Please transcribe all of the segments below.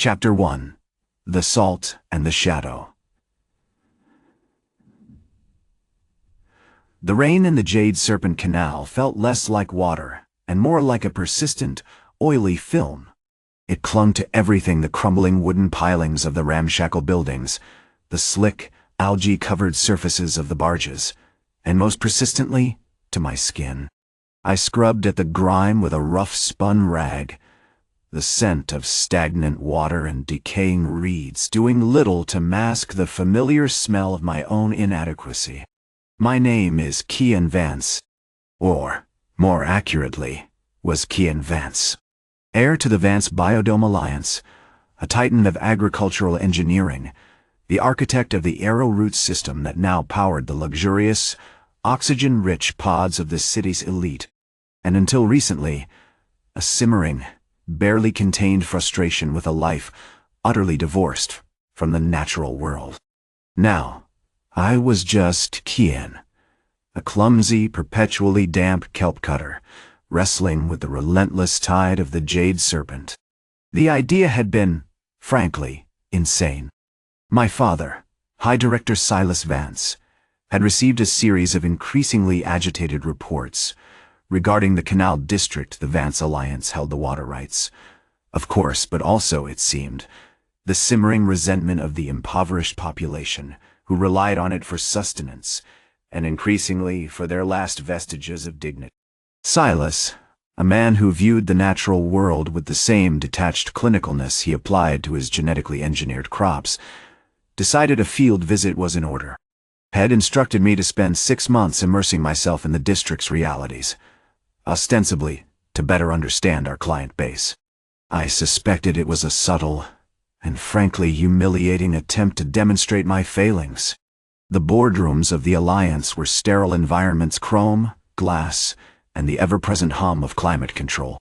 Chapter 1. The Salt and the Shadow. The rain in the Jade Serpent Canal felt less like water and more like a persistent, oily film. It clung to everything: the crumbling wooden pilings of the ramshackle buildings, the slick, algae-covered surfaces of the barges, and most persistently, to my skin. I scrubbed at the grime with a rough spun rag, the scent of stagnant water and decaying reeds doing little to mask the familiar smell of my own inadequacy. My name is Kian Vance, or, more accurately, was Kian Vance. Heir to the Vance Bio-Dome Alliance, a titan of agricultural engineering, the architect of the Aero-Roots system that now powered the luxurious, oxygen-rich pods of the city's elite, and until recently, a simmering, barely contained frustration with a life utterly divorced from the natural world. Now, I was just Kian, a clumsy, perpetually damp Kelp-Cutter, wrestling with the relentless tide of the Jade Serpent. The idea had been, frankly, insane. My father, High Director Silas Vance, had received a series of increasingly agitated reports regarding the canal district the Vance Alliance held the water rights. Of course, but also, it seemed, the simmering resentment of the impoverished population who relied on it for sustenance, and increasingly for their last vestiges of dignity. Silas, a man who viewed the natural world with the same detached clinicalness he applied to his genetically engineered crops, decided a field visit was in order. Had instructed me to spend 6 months immersing myself in the district's realities, ostensibly to better understand our client base. I suspected it was a subtle and frankly humiliating attempt to demonstrate my failings. The boardrooms of the Alliance were sterile environments: chrome, glass, and the ever-present hum of climate control.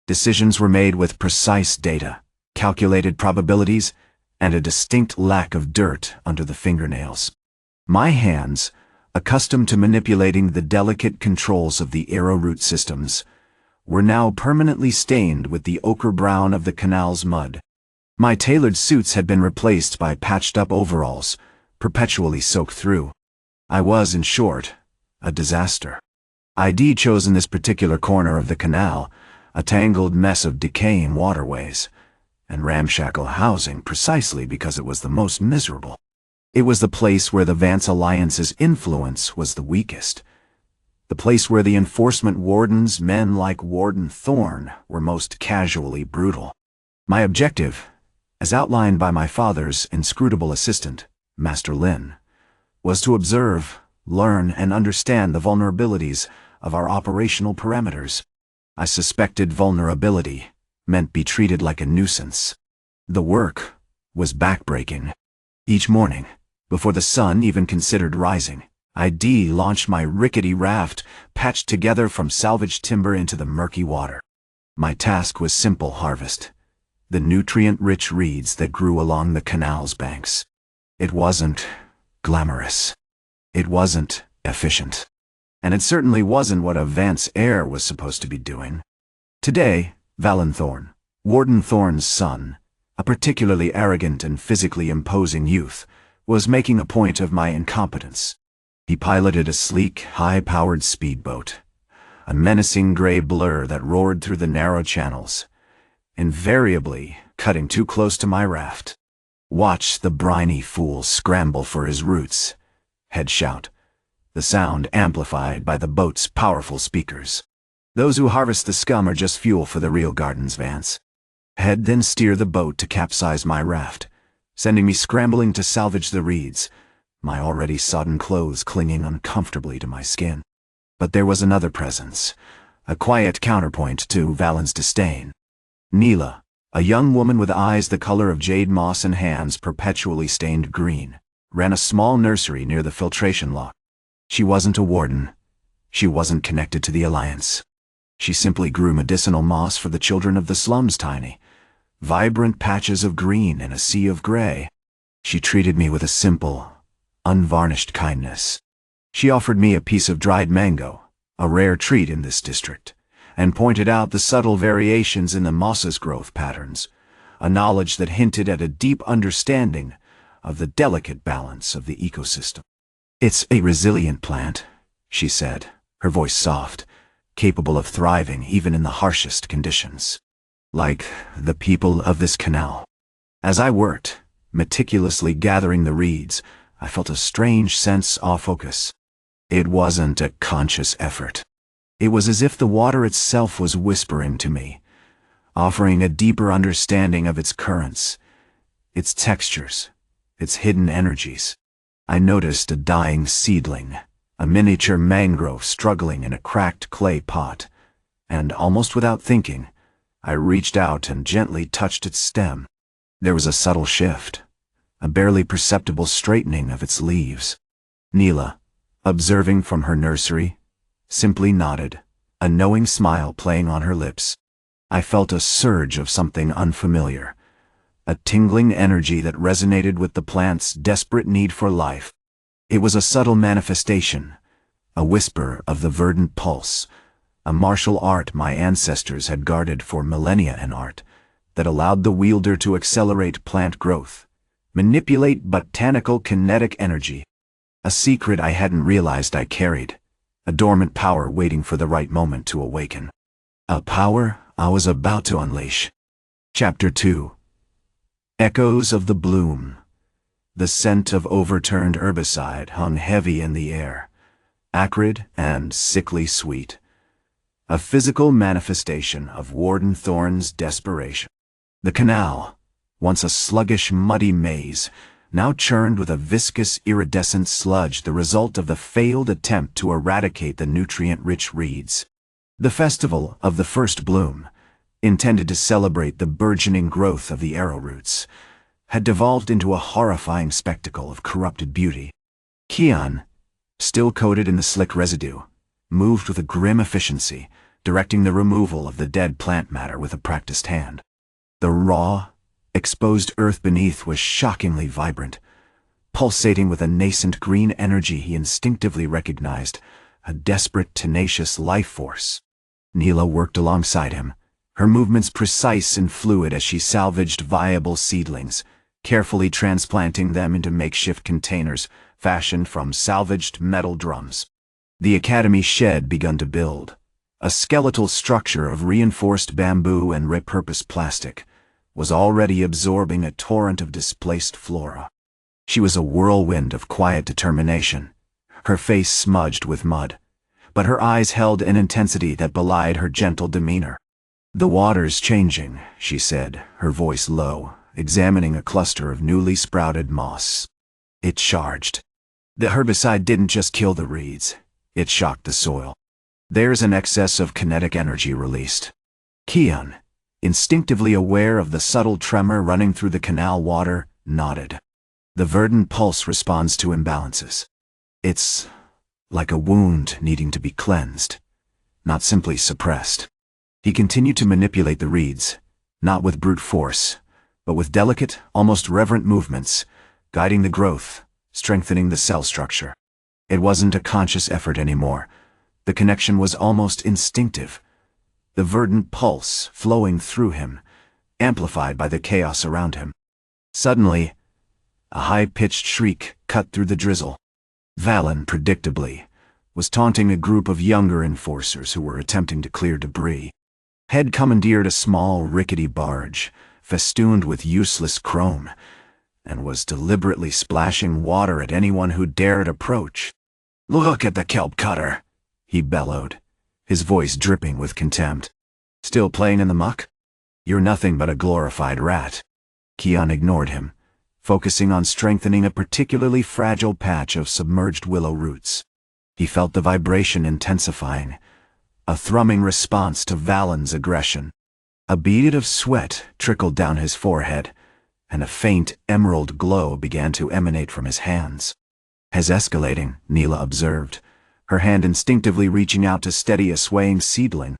Decisions were made with precise data, calculated probabilities, and a distinct lack of dirt under the fingernails. My hands, accustomed to manipulating the delicate controls of the Aero-Root systems, were now permanently stained with the ochre brown of the canal's mud. My tailored suits had been replaced by patched-up overalls, perpetually soaked through. I was, in short, a disaster. I'd chosen this particular corner of the canal, a tangled mess of decaying waterways, and ramshackle housing precisely because it was the most miserable. It was the place where the Vance Alliance's influence was the weakest. The place where the enforcement wardens, men like Warden Thorne, were most casually brutal. My objective, as outlined by my father's inscrutable assistant, Master Lin, was to observe, learn, and understand the vulnerabilities of our operational parameters. I suspected vulnerability meant be treated like a nuisance. The work was backbreaking. Each morning, before the sun even considered rising, I'd launched my rickety raft, patched together from salvaged timber, into the murky water. My task was simple: harvest the nutrient-rich reeds that grew along the canal's banks. It wasn't glamorous. It wasn't efficient. And it certainly wasn't what a Vance heir was supposed to be doing. Today, Valen Thorne, Warden Thorne's son, a particularly arrogant and physically imposing youth, was making a point of my incompetence. He piloted a sleek, high-powered speedboat, a menacing gray blur that roared through the narrow channels, invariably cutting too close to my raft. "Watch the briny fool scramble for his roots," he'd shout, the sound amplified by the boat's powerful speakers. "Those who harvest the scum are just fuel for the real gardens, Vance." He'd then steer the boat to capsize my raft, sending me scrambling to salvage the reeds, my already sodden clothes clinging uncomfortably to my skin. But there was another presence, a quiet counterpoint to Valen's disdain. Neela, a young woman with eyes the color of jade moss and hands perpetually stained green, ran a small nursery near the filtration lock. She wasn't a warden. She wasn't connected to the Alliance. She simply grew medicinal moss for the children of the slums, tiny, vibrant patches of green in a sea of gray. She treated me with a simple, unvarnished kindness. She offered me a piece of dried mango, a rare treat in this district, and pointed out the subtle variations in the moss's growth patterns, a knowledge that hinted at a deep understanding of the delicate balance of the ecosystem. "It's a resilient plant," she said, her voice soft, capable of thriving even in the harshest conditions. "Like the people of this canal." As I worked, meticulously gathering the reeds, I felt a strange sense of focus. It wasn't a conscious effort. It was as if the water itself was whispering to me, offering a deeper understanding of its currents, its textures, its hidden energies. I noticed a dying seedling, a miniature mangrove struggling in a cracked clay pot, and almost without thinking, I reached out and gently touched its stem. There was a subtle shift, a barely perceptible straightening of its leaves. Neela, observing from her nursery, simply nodded, a knowing smile playing on her lips. I felt a surge of something unfamiliar, a tingling energy that resonated with the plant's desperate need for life. It was a subtle manifestation, a whisper of the Verdant Pulse, a martial art my ancestors had guarded for millennia in art, that allowed the wielder to accelerate plant growth, manipulate botanical kinetic energy. A secret I hadn't realized I carried, a dormant power waiting for the right moment to awaken. A power I was about to unleash. Chapter 2. Echoes of the Bloom. The scent of overturned herbicide hung heavy in the air, acrid and sickly sweet. A physical manifestation of Warden Thorne's desperation. The canal, once a sluggish, muddy maze, now churned with a viscous, iridescent sludge, the result of the failed attempt to eradicate the nutrient-rich reeds. The festival of the first bloom, intended to celebrate the burgeoning growth of the Aero-Roots, had devolved into a horrifying spectacle of corrupted beauty. Kian, still coated in the slick residue, moved with a grim efficiency, directing the removal of the dead plant matter with a practiced hand. The raw, exposed earth beneath was shockingly vibrant, pulsating with a nascent green energy he instinctively recognized, a desperate, tenacious life force. Neela worked alongside him, her movements precise and fluid as she salvaged viable seedlings, carefully transplanting them into makeshift containers fashioned from salvaged metal drums. The academy shed begun to build, a skeletal structure of reinforced bamboo and repurposed plastic, was already absorbing a torrent of displaced flora. She was a whirlwind of quiet determination, her face smudged with mud, but her eyes held an intensity that belied her gentle demeanor. "The water's changing," she said, her voice low, examining a cluster of newly sprouted moss. It charged. The herbicide didn't just kill the reeds, it shocked the soil. "There's an excess of kinetic energy released." Kian, instinctively aware of the subtle tremor running through the canal water, nodded. "The Verdant Pulse responds to imbalances. It's like a wound needing to be cleansed, not simply suppressed." He continued to manipulate the reeds, not with brute force, but with delicate, almost reverent movements, guiding the growth, strengthening the cell structure. It wasn't a conscious effort anymore. The connection was almost instinctive. The Verdant Pulse flowing through him, amplified by the chaos around him. Suddenly, a high-pitched shriek cut through the drizzle. Valen, predictably, was taunting a group of younger enforcers who were attempting to clear debris. Had commandeered a small, rickety barge, festooned with useless chrome, and was deliberately splashing water at anyone who dared approach. "Look at the Kelp-Cutter," he bellowed, his voice dripping with contempt. "Still playing in the muck? You're nothing but a glorified rat." Kian ignored him, focusing on strengthening a particularly fragile patch of submerged willow roots. He felt the vibration intensifying, a thrumming response to Valen's aggression. A bead of sweat trickled down his forehead, and a faint emerald glow began to emanate from his hands. "Has escalating," Neela observed, her hand instinctively reaching out to steady a swaying seedling,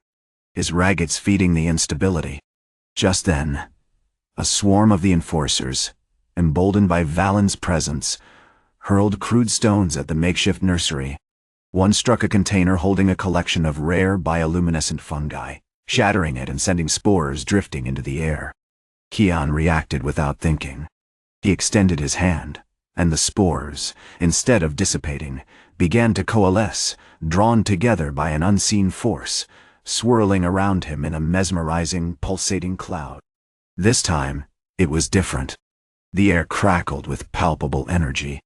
his raggets feeding the instability. Just then, a swarm of the enforcers, emboldened by Valen's presence, hurled crude stones at the makeshift nursery. One struck a container holding a collection of rare bioluminescent fungi, shattering it and sending spores drifting into the air. Kian reacted without thinking. He extended his hand, and the spores, instead of dissipating, began to coalesce, drawn together by an unseen force, swirling around him in a mesmerizing, pulsating cloud. This time, it was different. The air crackled with palpable energy.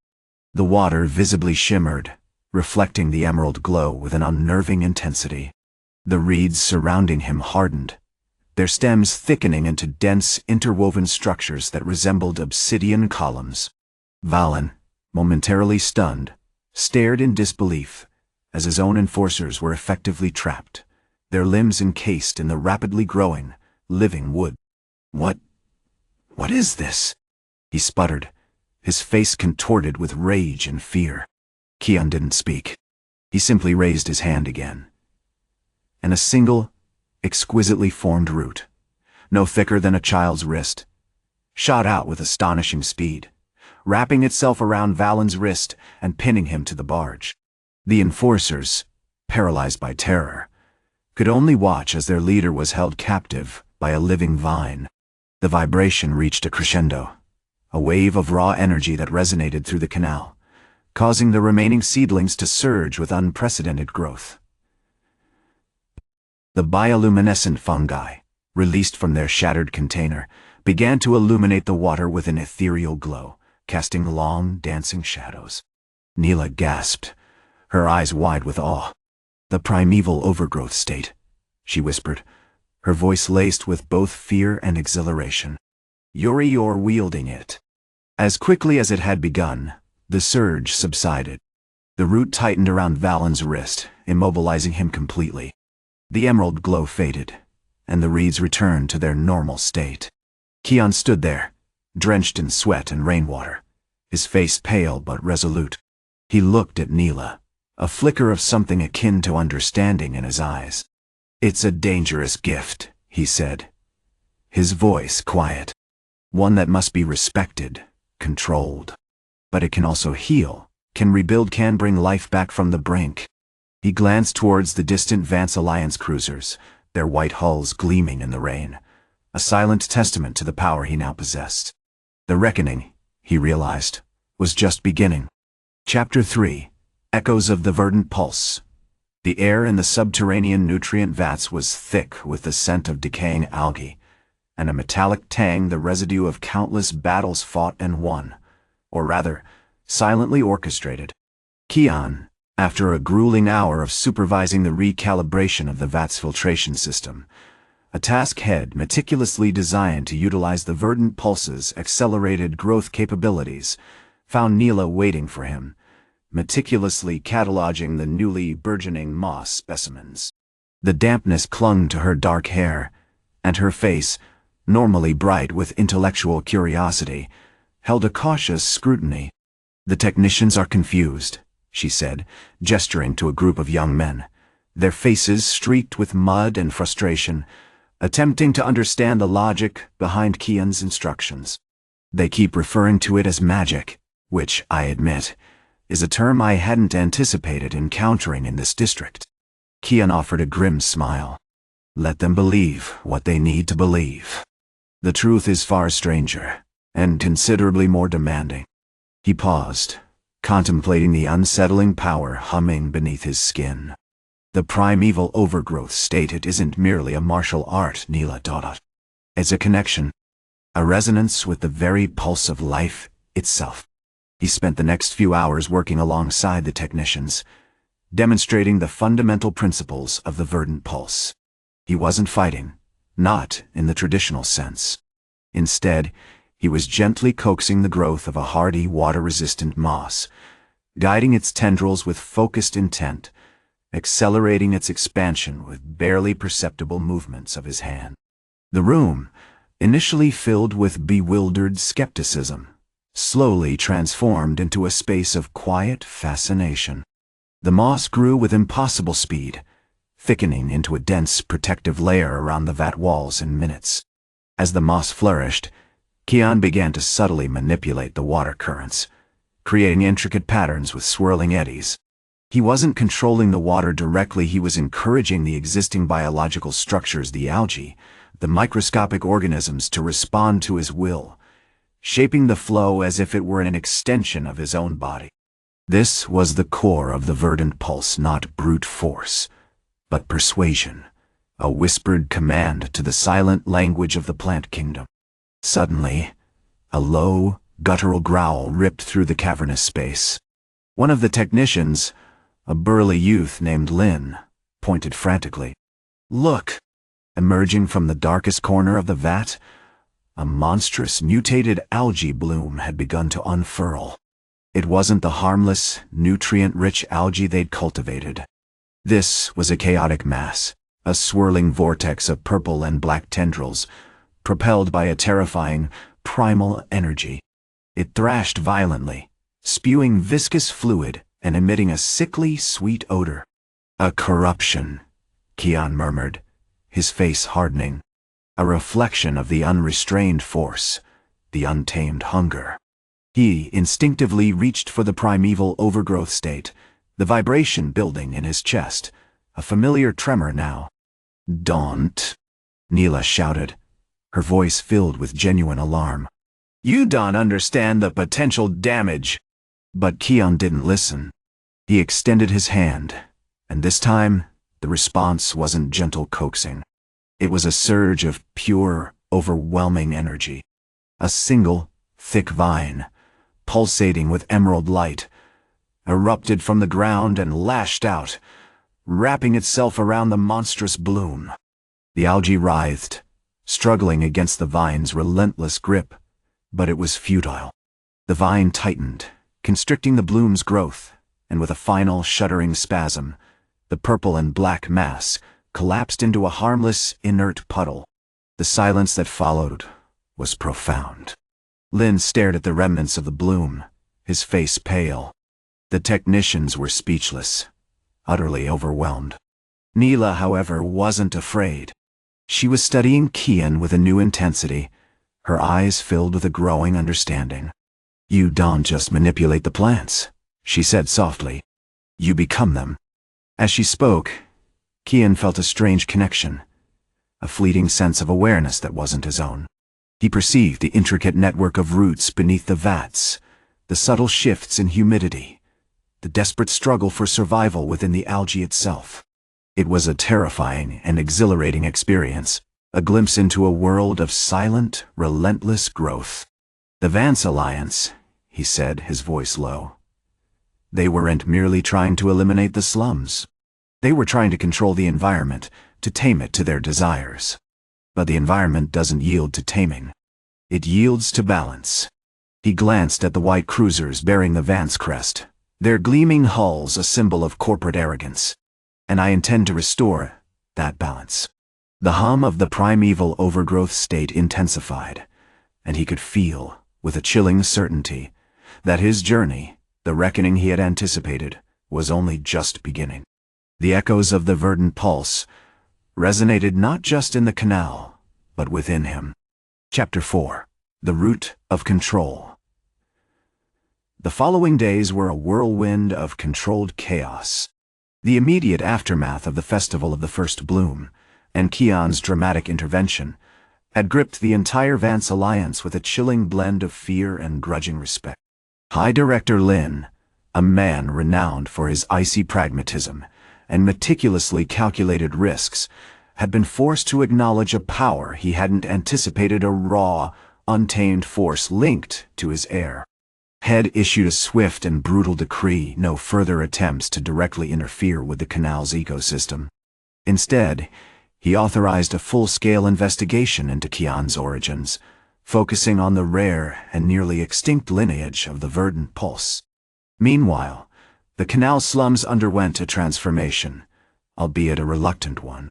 The water visibly shimmered, reflecting the emerald glow with an unnerving intensity. The reeds surrounding him hardened, their stems thickening into dense, interwoven structures that resembled obsidian columns. Valen, momentarily stunned, stared in disbelief as his own enforcers were effectively trapped, their limbs encased in the rapidly growing, living wood. What is this?" he sputtered, his face contorted with rage and fear. Kian didn't speak. He simply raised his hand again. And a single, exquisitely formed root, no thicker than a child's wrist, shot out with astonishing speed, wrapping itself around Valen's wrist and pinning him to the barge. The enforcers, paralyzed by terror, could only watch as their leader was held captive by a living vine. The vibration reached a crescendo, a wave of raw energy that resonated through the canal, causing the remaining seedlings to surge with unprecedented growth. The bioluminescent fungi, released from their shattered container, began to illuminate the water with an ethereal glow, casting long, dancing shadows. Neela gasped, her eyes wide with awe. "The primeval overgrowth state," she whispered, her voice laced with both fear and exhilaration. "You're wielding it." As quickly as it had begun, the surge subsided. The root tightened around Valen's wrist, immobilizing him completely. The emerald glow faded, and the reeds returned to their normal state. Kian stood there, drenched in sweat and rainwater, his face pale but resolute. He looked at Neela, a flicker of something akin to understanding in his eyes. "It's a dangerous gift," he said, his voice quiet. "One that must be respected, controlled. But it can also heal, can rebuild, can bring life back from the brink." He glanced towards the distant Vance Alliance cruisers, their white hulls gleaming in the rain, a silent testament to the power he now possessed. The reckoning, he realized, was just beginning. Chapter 3: Echoes of the Verdant Pulse. The air in the subterranean nutrient vats was thick with the scent of decaying algae, and a metallic tang, the residue of countless battles fought and won, or rather, silently orchestrated. Kian, after a grueling hour of supervising the recalibration of the vat's filtration system, a task head meticulously designed to utilize the Verdant Pulse's accelerated growth capabilities, found Neela waiting for him, meticulously cataloging the newly burgeoning moss specimens. The dampness clung to her dark hair, and her face, normally bright with intellectual curiosity, held a cautious scrutiny. "The technicians are confused," she said, gesturing to a group of young men, their faces streaked with mud and frustration, attempting to understand the logic behind Kian's instructions. "They keep referring to it as magic, which, I admit, is a term I hadn't anticipated encountering in this district." Kian offered a grim smile. "Let them believe what they need to believe. The truth is far stranger, and considerably more demanding." He paused, contemplating the unsettling power humming beneath his skin. "The primeval overgrowth state, it isn't merely a martial art, Neela Dodot. It's a connection, a resonance with the very pulse of life itself." He spent the next few hours working alongside the technicians, demonstrating the fundamental principles of the Verdant Pulse. He wasn't fighting, not in the traditional sense. Instead, he was gently coaxing the growth of a hardy, water-resistant moss, guiding its tendrils with focused intent, accelerating its expansion with barely perceptible movements of his hand. The room, initially filled with bewildered skepticism, slowly transformed into a space of quiet fascination. The moss grew with impossible speed, thickening into a dense protective layer around the vat walls in minutes. As the moss flourished, Kian began to subtly manipulate the water currents, creating intricate patterns with swirling eddies. He wasn't controlling the water directly, he was encouraging the existing biological structures, the algae, the microscopic organisms to respond to his will, shaping the flow as if it were an extension of his own body. This was the core of the Verdant Pulse, not brute force, but persuasion, a whispered command to the silent language of the plant kingdom. Suddenly, a low, guttural growl ripped through the cavernous space. One of the technicians, a burly youth named Lin, pointed frantically. "Look!" Emerging from the darkest corner of the vat, a monstrous, mutated algae bloom had begun to unfurl. It wasn't the harmless, nutrient-rich algae they'd cultivated. This was a chaotic mass, a swirling vortex of purple and black tendrils, propelled by a terrifying, primal energy. It thrashed violently, spewing viscous fluid and emitting a sickly, sweet odor. "A corruption," Kian murmured, his face hardening. "A reflection of the unrestrained force, the untamed hunger." He instinctively reached for the primeval overgrowth state, the vibration building in his chest, a familiar tremor now. "Don't," Neela shouted, her voice filled with genuine alarm. "You don't understand the potential damage." But Kian didn't listen. He extended his hand, and this time the response wasn't gentle coaxing. It was a surge of pure, overwhelming energy. A single, thick vine, pulsating with emerald light, erupted from the ground and lashed out, wrapping itself around the monstrous bloom. The algae writhed, struggling against the vine's relentless grip, but it was futile. The vine tightened, constricting the bloom's growth, and with a final shuddering spasm, the purple and black mass collapsed into a harmless, inert puddle. The silence that followed was profound. Lin stared at the remnants of the bloom, his face pale. The technicians were speechless, utterly overwhelmed. Neela, however, wasn't afraid. She was studying Kian with a new intensity, her eyes filled with a growing understanding. "You don't just manipulate the plants," she said softly. "You become them." As she spoke, Kian felt a strange connection, a fleeting sense of awareness that wasn't his own. He perceived the intricate network of roots beneath the vats, the subtle shifts in humidity, the desperate struggle for survival within the algae itself. It was a terrifying and exhilarating experience, a glimpse into a world of silent, relentless growth. "The Vance Alliance," he said, his voice low. "They weren't merely trying to eliminate the slums. They were trying to control the environment, to tame it to their desires. But the environment doesn't yield to taming. It yields to balance." He glanced at the white cruisers bearing the Vance crest, their gleaming hulls a symbol of corporate arrogance. "And I intend to restore that balance." The hum of the primeval overgrowth state intensified, and he could feel, with a chilling certainty, that his journey, the reckoning he had anticipated, was only just beginning. The echoes of the Verdant Pulse resonated not just in the canal, but within him. Chapter 4. The Root of Control. The following days were a whirlwind of controlled chaos. The immediate aftermath of the Festival of the First Bloom, and Kian's dramatic intervention, had gripped the entire Vance Alliance with a chilling blend of fear and grudging respect. High Director Lin, a man renowned for his icy pragmatism and meticulously calculated risks, had been forced to acknowledge a power he hadn't anticipated, a raw, untamed force linked to his heir. Had issued a swift and brutal decree: no further attempts to directly interfere with the canal's ecosystem. Instead, he authorized a full-scale investigation into Kian's origins, focusing on the rare and nearly extinct lineage of the Verdant Pulse. Meanwhile, the canal-slums underwent a transformation, albeit a reluctant one.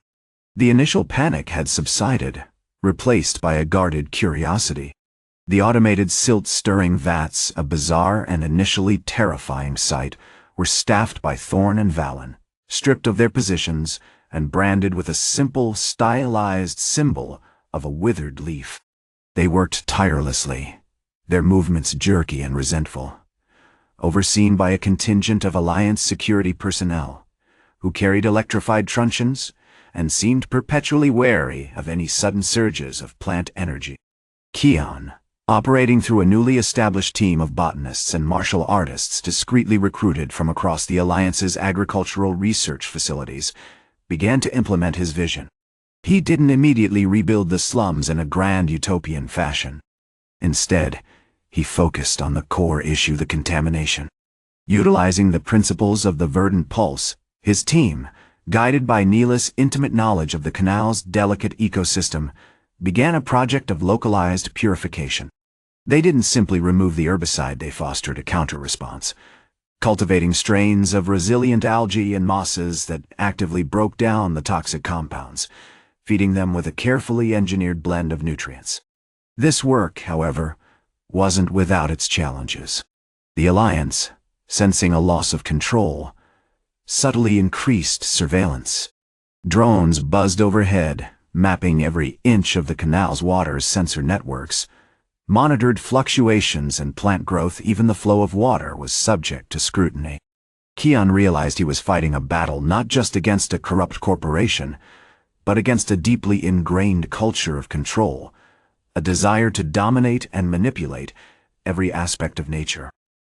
The initial panic had subsided, replaced by a guarded curiosity. The automated silt-stirring vats, a bizarre and initially terrifying sight, were staffed by Thorne and Valen, stripped of their positions and branded with a simple, stylized symbol of a withered leaf. They worked tirelessly, their movements jerky and resentful, overseen by a contingent of Alliance security personnel, who carried electrified truncheons and seemed perpetually wary of any sudden surges of plant energy. Kian, operating through a newly established team of botanists and martial artists discreetly recruited from across the Alliance's agricultural research facilities, began to implement his vision. He didn't immediately rebuild the slums in a grand utopian fashion. Instead, he focused on the core issue, the contamination. Utilizing the principles of the Verdant Pulse, his team, guided by Neela's intimate knowledge of the canal's delicate ecosystem, began a project of localized purification. They didn't simply remove the herbicide, they fostered a counter-response, cultivating strains of resilient algae and mosses that actively broke down the toxic compounds, feeding them with a carefully engineered blend of nutrients. This work, however, wasn't without its challenges. The Alliance, sensing a loss of control, subtly increased surveillance. Drones buzzed overhead, mapping every inch of the canal's water's sensor networks, monitored fluctuations and plant growth. Even the flow of water was subject to scrutiny. Kian realized he was fighting a battle not just against a corrupt corporation, but against a deeply ingrained culture of control, a desire to dominate and manipulate every aspect of nature.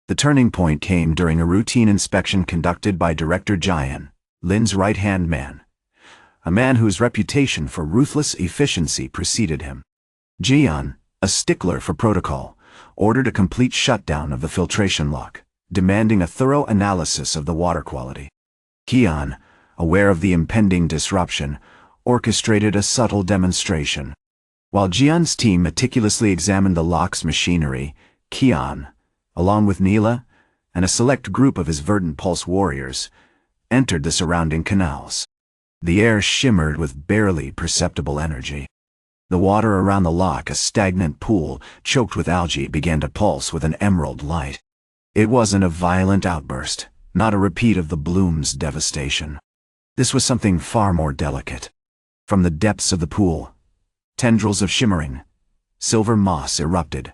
The turning point came during a routine inspection conducted by Director Jian, Lin's right-hand man, a man whose reputation for ruthless efficiency preceded him. Jian, a stickler for protocol, ordered a complete shutdown of the filtration lock, demanding a thorough analysis of the water quality. Kian, aware of the impending disruption, orchestrated a subtle demonstration. While Jian's team meticulously examined the lock's machinery, Kian, along with Neela and a select group of his Verdant Pulse warriors, entered the surrounding canals. The air shimmered with barely perceptible energy. The water around the lock, a stagnant pool choked with algae, began to pulse with an emerald light. It wasn't a violent outburst, not a repeat of the bloom's devastation. This was something far more delicate. From the depths of the pool, tendrils of shimmering, silver moss erupted,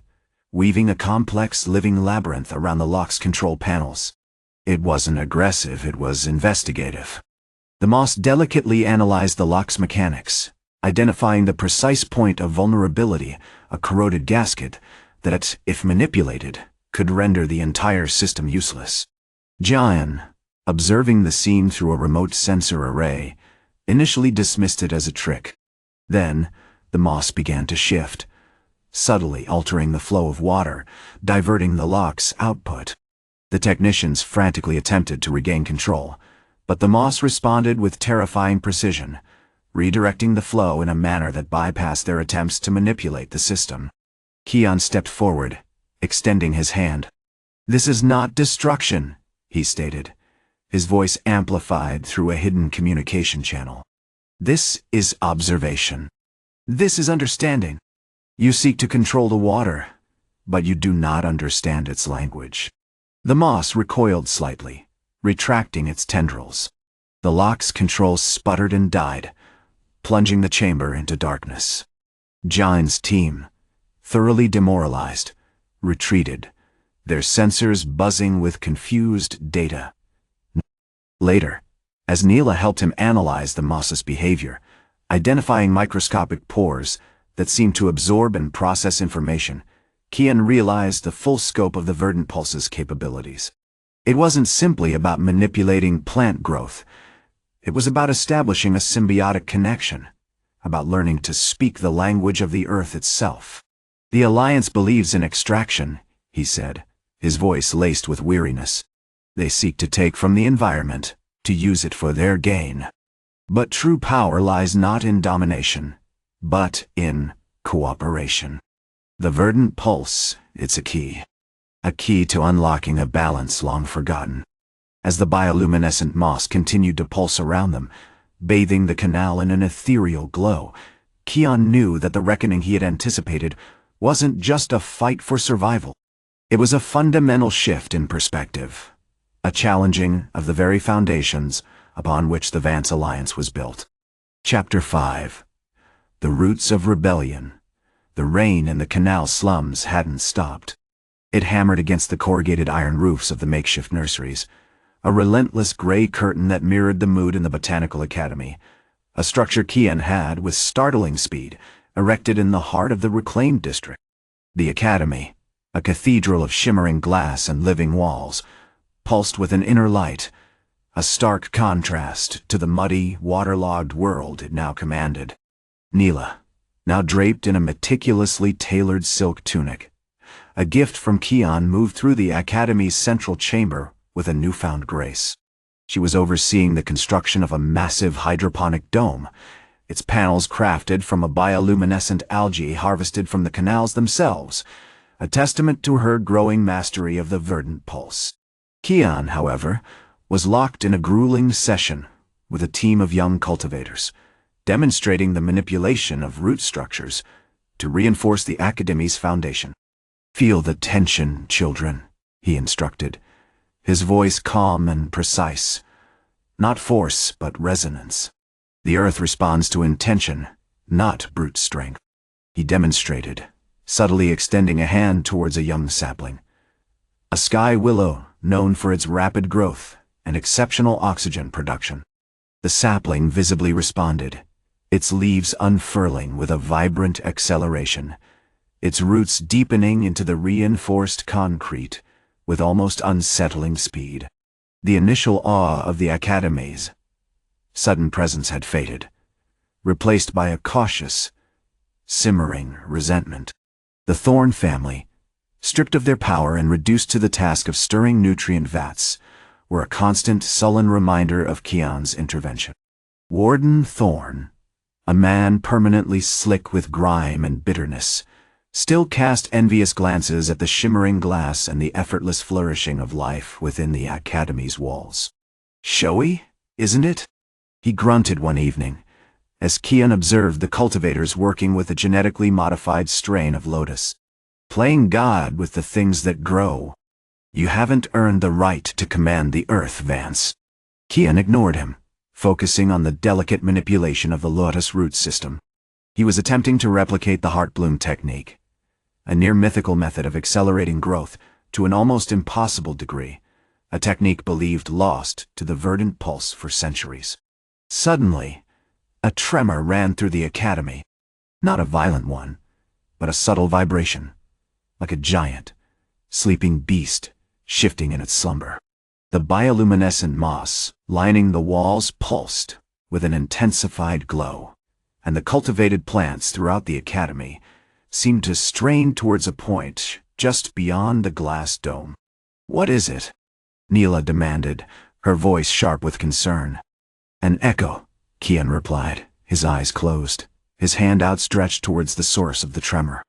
weaving a complex living labyrinth around the lock's control panels. It wasn't aggressive, it was investigative. The moss delicately analyzed the lock's mechanics, identifying the precise point of vulnerability, a corroded gasket that, if manipulated, could render the entire system useless. Jian, observing the scene through a remote sensor array, initially dismissed it as a trick. Then, the moss began to shift, subtly altering the flow of water, diverting the lock's output. The technicians frantically attempted to regain control, but the moss responded with terrifying precision, redirecting the flow in a manner that bypassed their attempts to manipulate the system. Kian stepped forward, extending his hand. "This is not destruction," he stated, his voice amplified through a hidden communication channel. "This is observation. This is understanding. You seek to control the water, but you do not understand its language." The moss recoiled slightly, retracting its tendrils. The lock's controls sputtered and died, plunging the chamber into darkness. Jian's team, thoroughly demoralized, retreated, their sensors buzzing with confused data. Later, as Neela helped him analyze the moss's behavior, identifying microscopic pores that seemed to absorb and process information, Kian realized the full scope of the Verdant Pulse's capabilities. It wasn't simply about manipulating plant growth. It was about establishing a symbiotic connection, about learning to speak the language of the earth itself. "The Alliance believes in extraction," he said, his voice laced with weariness. "They seek to take from the environment, to use it for their gain. But true power lies not in domination, but in cooperation. The Verdant Pulse, it's a key to unlocking a balance long forgotten." As the bioluminescent moss continued to pulse around them, bathing the canal in an ethereal glow, Kian knew that the reckoning he had anticipated wasn't just a fight for survival. It was a fundamental shift in perspective, a challenging of the very foundations upon which the Vance Alliance was built. Chapter 5. The Roots of Rebellion. The rain in the canal-slums hadn't stopped. It hammered against the corrugated iron roofs of the makeshift nurseries, a relentless gray curtain that mirrored the mood in the Botanical Academy, a structure Kian had, with startling speed, erected in the heart of the reclaimed district. The Academy, a cathedral of shimmering glass and living walls, pulsed with an inner light, a stark contrast to the muddy, waterlogged world it now commanded. Neela, now draped in a meticulously tailored silk tunic, a gift from Kian, moved through the Academy's central chamber with a newfound grace. She was overseeing the construction of a massive hydroponic dome, its panels crafted from a bioluminescent algae harvested from the canals themselves, a testament to her growing mastery of the Verdant Pulse. Kian, however, was locked in a grueling session with a team of young cultivators, demonstrating the manipulation of root structures to reinforce the Academy's foundation. "Feel the tension, children," he instructed, his voice calm and precise. "Not force, but resonance. The earth responds to intention, not brute strength." He demonstrated, subtly extending a hand towards a young sapling. A sky willow known for its rapid growth and exceptional oxygen production. The sapling visibly responded, its leaves unfurling with a vibrant acceleration, its roots deepening into the reinforced concrete with almost unsettling speed. The initial awe of the Academy's sudden presence had faded, replaced by a cautious, simmering resentment. The Thorne family, stripped of their power and reduced to the task of stirring nutrient vats, were a constant, sullen reminder of Kian's intervention. Warden Thorne, a man permanently slick with grime and bitterness, still cast envious glances at the shimmering glass and the effortless flourishing of life within the Academy's walls. "Showy, isn't it?" he grunted one evening, as Kian observed the cultivators working with a genetically modified strain of lotus. "Playing God with the things that grow. You haven't earned the right to command the earth, Vance." Kian ignored him, focusing on the delicate manipulation of the lotus root system. He was attempting to replicate the heart bloom technique, a near-mythical method of accelerating growth to an almost impossible degree, a technique believed lost to the Verdant Pulse for centuries. Suddenly, a tremor ran through the Academy, not a violent one, but a subtle vibration, like a giant, sleeping beast shifting in its slumber. The bioluminescent moss lining the walls pulsed with an intensified glow, and the cultivated plants throughout the Academy seemed to strain towards a point just beyond the glass dome. "What is it?" Neela demanded, her voice sharp with concern. "An echo," Kian replied, his eyes closed, his hand outstretched towards the source of the tremor.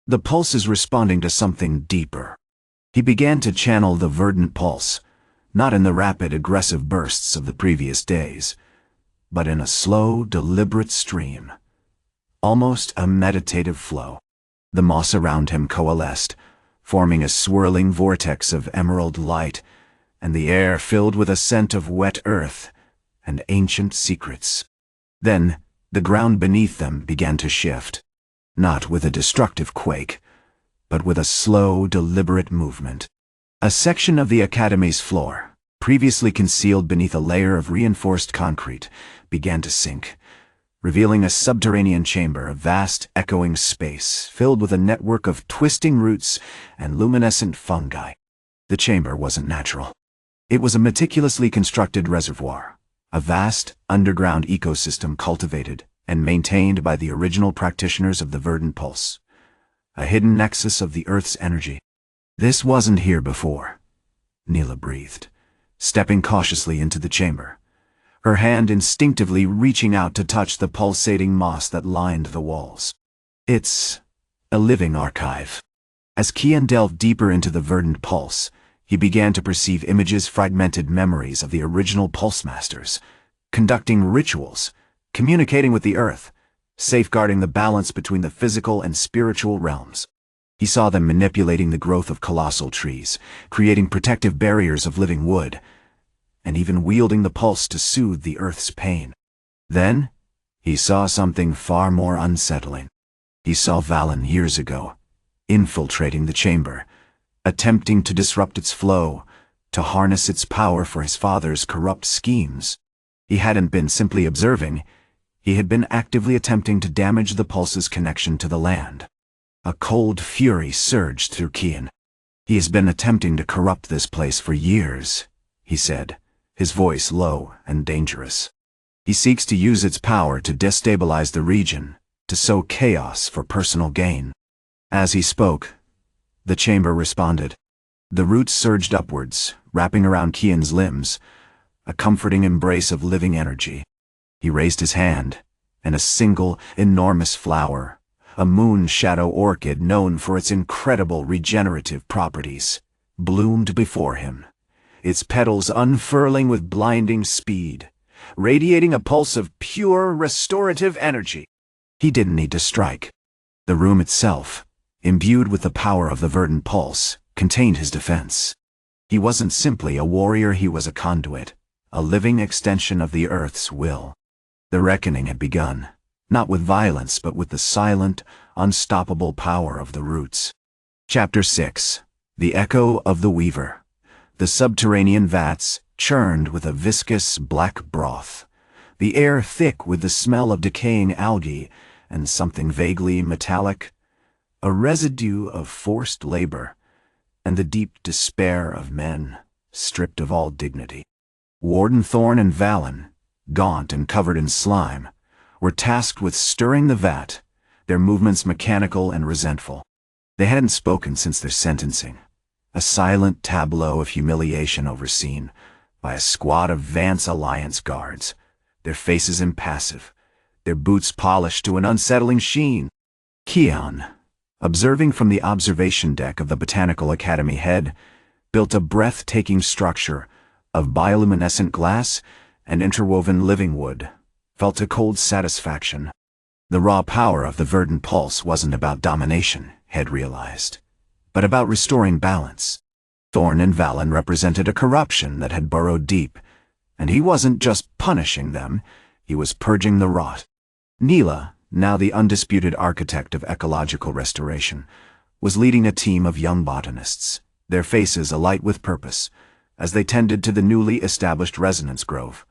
"The pulse is responding to something deeper." He began to channel the Verdant Pulse, not in the rapid, aggressive bursts of the previous days, but in a slow, deliberate stream, almost a meditative flow. The moss around him coalesced, forming a swirling vortex of emerald light, and the air filled with a scent of wet earth and ancient secrets. Then, the ground beneath them began to shift, not with a destructive quake, but with a slow, deliberate movement. A section of the Academy's floor, previously concealed beneath a layer of reinforced concrete, began to sink, revealing a subterranean chamber, a vast, echoing space filled with a network of twisting roots and luminescent fungi. The chamber wasn't natural. It was a meticulously constructed reservoir, a vast, underground ecosystem cultivated and maintained by the original practitioners of the Verdant Pulse, a hidden nexus of the Earth's energy. "This wasn't here before," Neela breathed, stepping cautiously into the chamber, her hand instinctively reaching out to touch the pulsating moss that lined the walls. "It's a living archive." As Kian delved deeper into the Verdant Pulse, he began to perceive images, fragmented memories of the original Pulse Masters, conducting rituals, communicating with the Earth, safeguarding the balance between the physical and spiritual realms. He saw them manipulating the growth of colossal trees, creating protective barriers of living wood, and even wielding the pulse to soothe the Earth's pain. Then, he saw something far more unsettling. He saw Valen years ago, infiltrating the chamber, attempting to disrupt its flow, to harness its power for his father's corrupt schemes. He hadn't been simply observing, He had been actively attempting to damage the pulse's connection to the land. A cold fury surged through Kian. He has been attempting to corrupt this place for years, he said, his voice low and dangerous. He seeks to use its power to destabilize the region, to sow chaos for personal gain. As he spoke, the chamber responded. The roots surged upwards, wrapping around Kian's limbs, a comforting embrace of living energy. He raised his hand, and a single, enormous flower, a moon shadow orchid known for its incredible regenerative properties, bloomed before him, its petals unfurling with blinding speed, radiating a pulse of pure restorative energy. He didn't need to strike. The room itself, imbued with the power of the Verdant Pulse, contained his defense. He wasn't simply a warrior, he was a conduit, a living extension of the Earth's will. The reckoning had begun, not with violence but with the silent, unstoppable power of the roots. Chapter 6. The Echo of the Weaver. The subterranean vats churned with a viscous black broth, the air thick with the smell of decaying algae and something vaguely metallic, a residue of forced labor, and the deep despair of men, stripped of all dignity. Warden Thorne and Valen, gaunt and covered in slime, were tasked with stirring the vat, their movements mechanical and resentful. They hadn't spoken since their sentencing, a silent tableau of humiliation overseen by a squad of Vance Alliance guards, their faces impassive, their boots polished to an unsettling sheen. Kian, observing from the observation deck of the Botanical Academy head, built a breathtaking structure of bioluminescent glass and interwoven living wood, felt a cold satisfaction. The raw power of the Verdant Pulse wasn't about domination, Head realized, but about restoring balance. Thorne and Valen represented a corruption that had burrowed deep, and he wasn't just punishing them, he was purging the rot. Neela, now the undisputed architect of ecological restoration, was leading a team of young botanists, their faces alight with purpose, as they tended to the newly established resonance grove,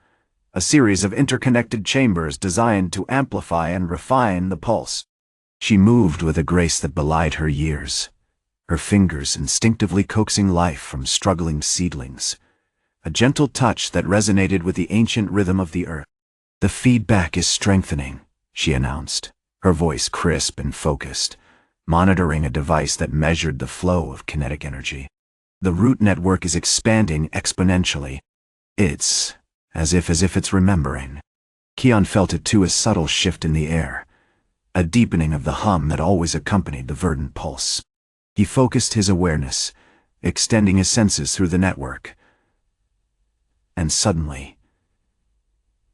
a series of interconnected chambers designed to amplify and refine the pulse. She moved with a grace that belied her years, her fingers instinctively coaxing life from struggling seedlings, a gentle touch that resonated with the ancient rhythm of the earth. "The feedback is strengthening," she announced, her voice crisp and focused, monitoring a device that measured the flow of kinetic energy. "The root network is expanding exponentially. It's as if it's remembering." Kian felt it too, a subtle shift in the air, a deepening of the hum that always accompanied the Verdant Pulse. He focused his awareness, extending his senses through the network. And suddenly,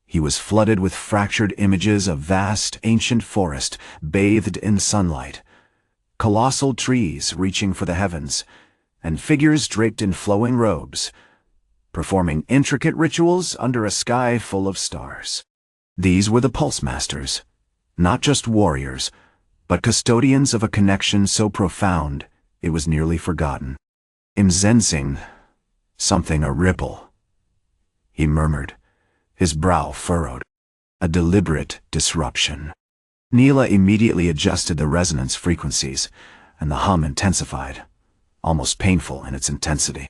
he was flooded with fractured images of vast, ancient forest bathed in sunlight, colossal trees reaching for the heavens, and figures draped in flowing robes, performing intricate rituals under a sky full of stars. These were the Pulse Masters, not just warriors, but custodians of a connection so profound it was nearly forgotten. "I'm sensing something, a ripple," he murmured, his brow furrowed. "A deliberate disruption." Neela immediately adjusted the resonance frequencies, and the hum intensified, almost painful in its intensity.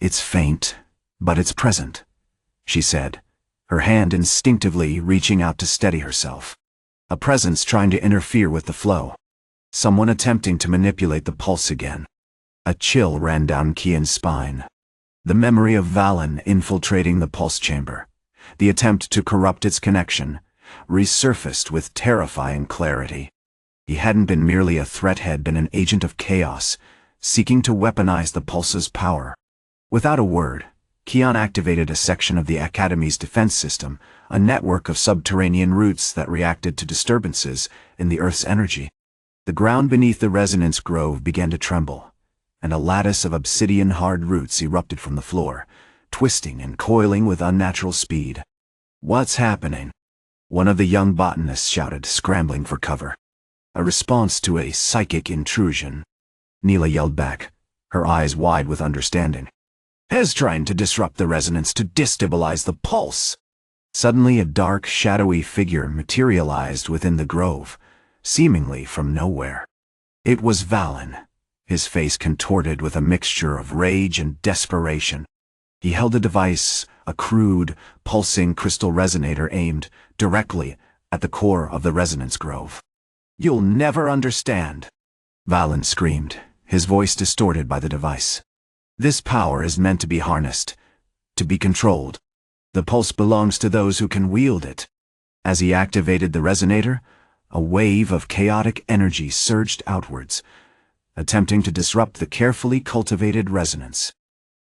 "It's faint, but it's present," she said, her hand instinctively reaching out to steady herself. A presence trying to interfere with the flow. Someone attempting to manipulate the pulse again. A chill ran down Kian's spine. The memory of Valen infiltrating the pulse chamber, the attempt to corrupt its connection, resurfaced with terrifying clarity. He hadn't been merely a threat, had been an agent of chaos, seeking to weaponize the pulse's power. Without a word, Kian activated a section of the Academy's defense system, a network of subterranean roots that reacted to disturbances in the Earth's energy. The ground beneath the resonance grove began to tremble, and a lattice of obsidian-hard roots erupted from the floor, twisting and coiling with unnatural speed. "What's happening?" one of the young botanists shouted, scrambling for cover. "A response to a psychic intrusion," Neela yelled back, her eyes wide with understanding. "He's trying to disrupt the resonance to destabilize the pulse." Suddenly a dark, shadowy figure materialized within the grove, seemingly from nowhere. It was Valen, his face contorted with a mixture of rage and desperation. He held a device, a crude, pulsing crystal resonator aimed directly at the core of the resonance grove. "You'll never understand," Valen screamed, his voice distorted by the device. "This power is meant to be harnessed, to be controlled. The pulse belongs to those who can wield it." As he activated the resonator, a wave of chaotic energy surged outwards, attempting to disrupt the carefully cultivated resonance.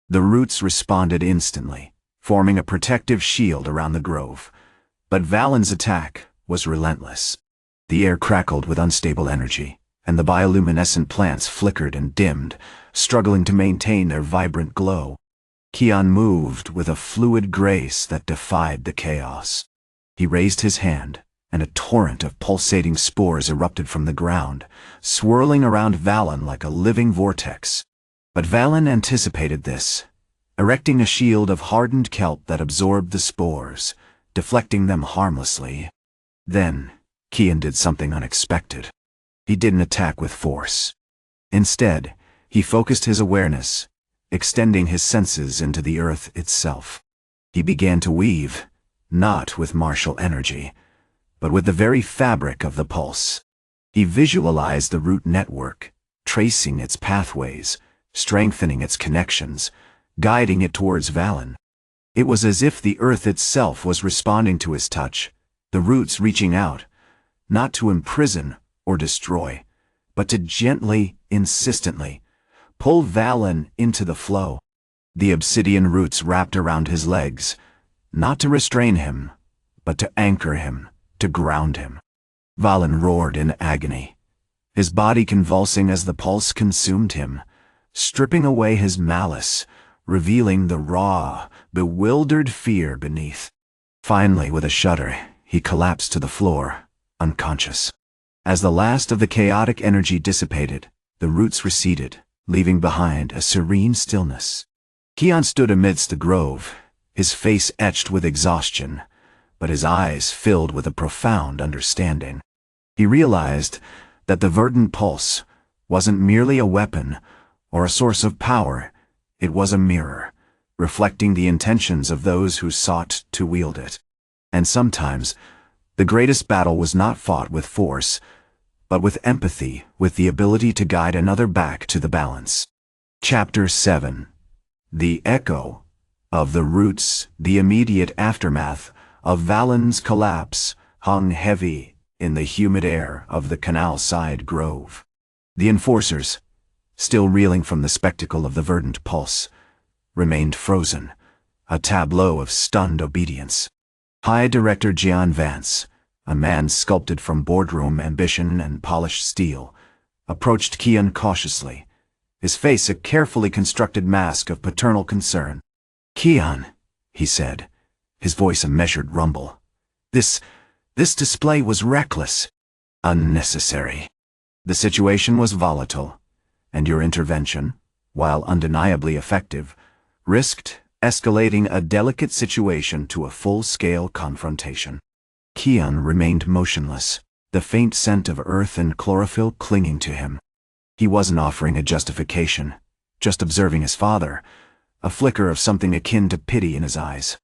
The roots responded instantly, forming a protective shield around the grove. But Valen's attack was relentless. The air crackled with unstable energy, and the bioluminescent plants flickered and dimmed, struggling to maintain their vibrant glow. Kian moved with a fluid grace that defied the chaos. He raised his hand, and a torrent of pulsating spores erupted from the ground, swirling around Valen like a living vortex. But Valen anticipated this, erecting a shield of hardened kelp that absorbed the spores, deflecting them harmlessly. Then, Kian did something unexpected. He didn't attack with force. Instead, he focused his awareness, extending his senses into the earth itself. He began to weave, not with martial energy, but with the very fabric of the pulse. He visualized the root network, tracing its pathways, strengthening its connections, guiding it towards Valen. It was as if the earth itself was responding to his touch, the roots reaching out, not to imprison or destroy, but to gently, insistently, pull Valen into the flow. The obsidian roots wrapped around his legs, not to restrain him, but to anchor him, to ground him. Valen roared in agony, his body convulsing as the pulse consumed him, stripping away his malice, revealing the raw, bewildered fear beneath. Finally, with a shudder, he collapsed to the floor, unconscious. As the last of the chaotic energy dissipated, the roots receded, leaving behind a serene stillness. Kian stood amidst the grove, his face etched with exhaustion, but his eyes filled with a profound understanding. He realized that the Verdant Pulse wasn't merely a weapon or a source of power, it was a mirror, reflecting the intentions of those who sought to wield it. And sometimes, the greatest battle was not fought with force, but with empathy, with the ability to guide another back to the balance. Chapter 7. The Echo of the Roots. The immediate aftermath of Valen's collapse hung heavy in the humid air of the canal-side grove. The enforcers, still reeling from the spectacle of the Verdant Pulse, remained frozen, a tableau of stunned obedience. High Director Kian Vance, a man sculpted from boardroom ambition and polished steel, approached Kian cautiously, his face a carefully constructed mask of paternal concern. "Kian," he said, his voice a measured rumble. This display was reckless, unnecessary. The situation was volatile, and your intervention, while undeniably effective, risked escalating a delicate situation to a full-scale confrontation. Kian remained motionless, the faint scent of earth and chlorophyll clinging to him. He wasn't offering a justification, just observing his father, a flicker of something akin to pity in his eyes.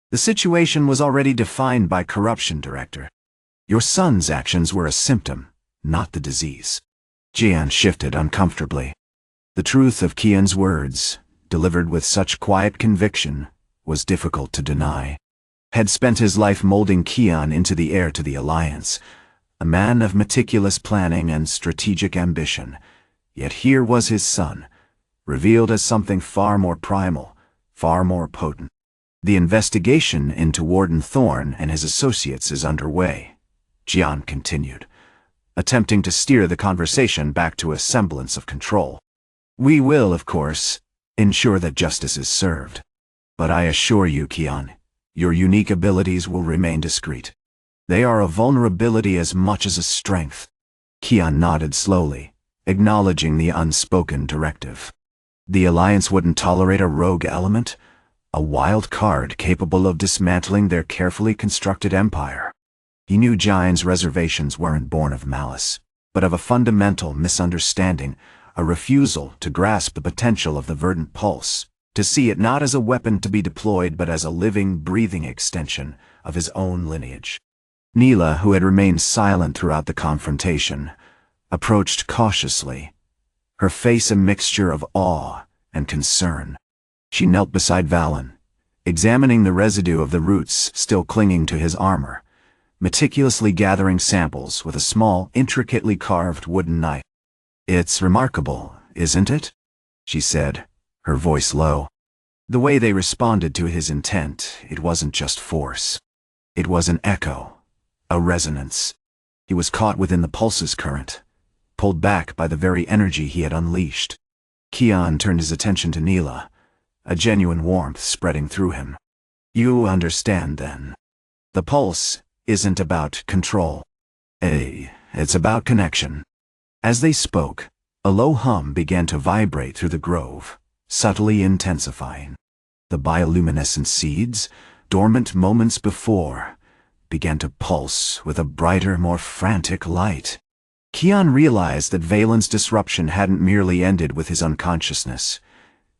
The situation was already defined by corruption, Director. Your son's actions were a symptom, not the disease. Kian shifted uncomfortably. The truth of Kian's words, delivered with such quiet conviction, was difficult to deny. Had spent his life molding Kian into the heir to the Alliance, a man of meticulous planning and strategic ambition, yet here was his son, revealed as something far more primal, far more potent. The investigation into Warden Thorne and his associates is underway, Kian continued, attempting to steer the conversation back to a semblance of control. We will, of course, ensure that justice is served. But I assure you, Kian, your unique abilities will remain discreet. They are a vulnerability as much as a strength. Kian nodded slowly, acknowledging the unspoken directive. The Alliance wouldn't tolerate a rogue element, a wild card capable of dismantling their carefully constructed empire. He knew Jian's reservations weren't born of malice, but of a fundamental misunderstanding, a refusal to grasp the potential of the Verdant Pulse, to see it not as a weapon to be deployed but as a living, breathing extension of his own lineage. Neela, who had remained silent throughout the confrontation, approached cautiously, her face a mixture of awe and concern. She knelt beside Valen, examining the residue of the roots still clinging to his armor, meticulously gathering samples with a small, intricately carved wooden knife. "It's remarkable, isn't it?" she said, her voice low. The way they responded to his intent, it wasn't just force. It was an echo, a resonance. He was caught within the pulse's current, pulled back by the very energy he had unleashed. Kian turned his attention to Neela, a genuine warmth spreading through him. "You understand, then. The pulse isn't about control. It's about connection." As they spoke, a low hum began to vibrate through the grove, subtly intensifying. The bioluminescent seeds, dormant moments before, began to pulse with a brighter, more frantic light. Kian realized that Valen's disruption hadn't merely ended with his unconsciousness.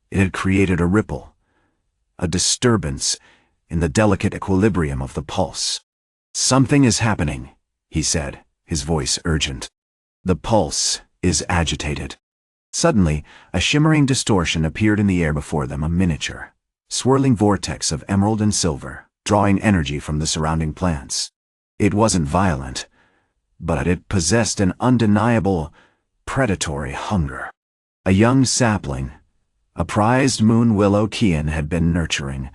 It had created a ripple, a disturbance in the delicate equilibrium of the pulse. "Something is happening," he said, his voice urgent. "The pulse is agitated." Suddenly, a shimmering distortion appeared in the air before them, a miniature, swirling vortex of emerald and silver, drawing energy from the surrounding plants. It wasn't violent, but it possessed an undeniable, predatory hunger. A young sapling, a prized moon willow Kian had been nurturing,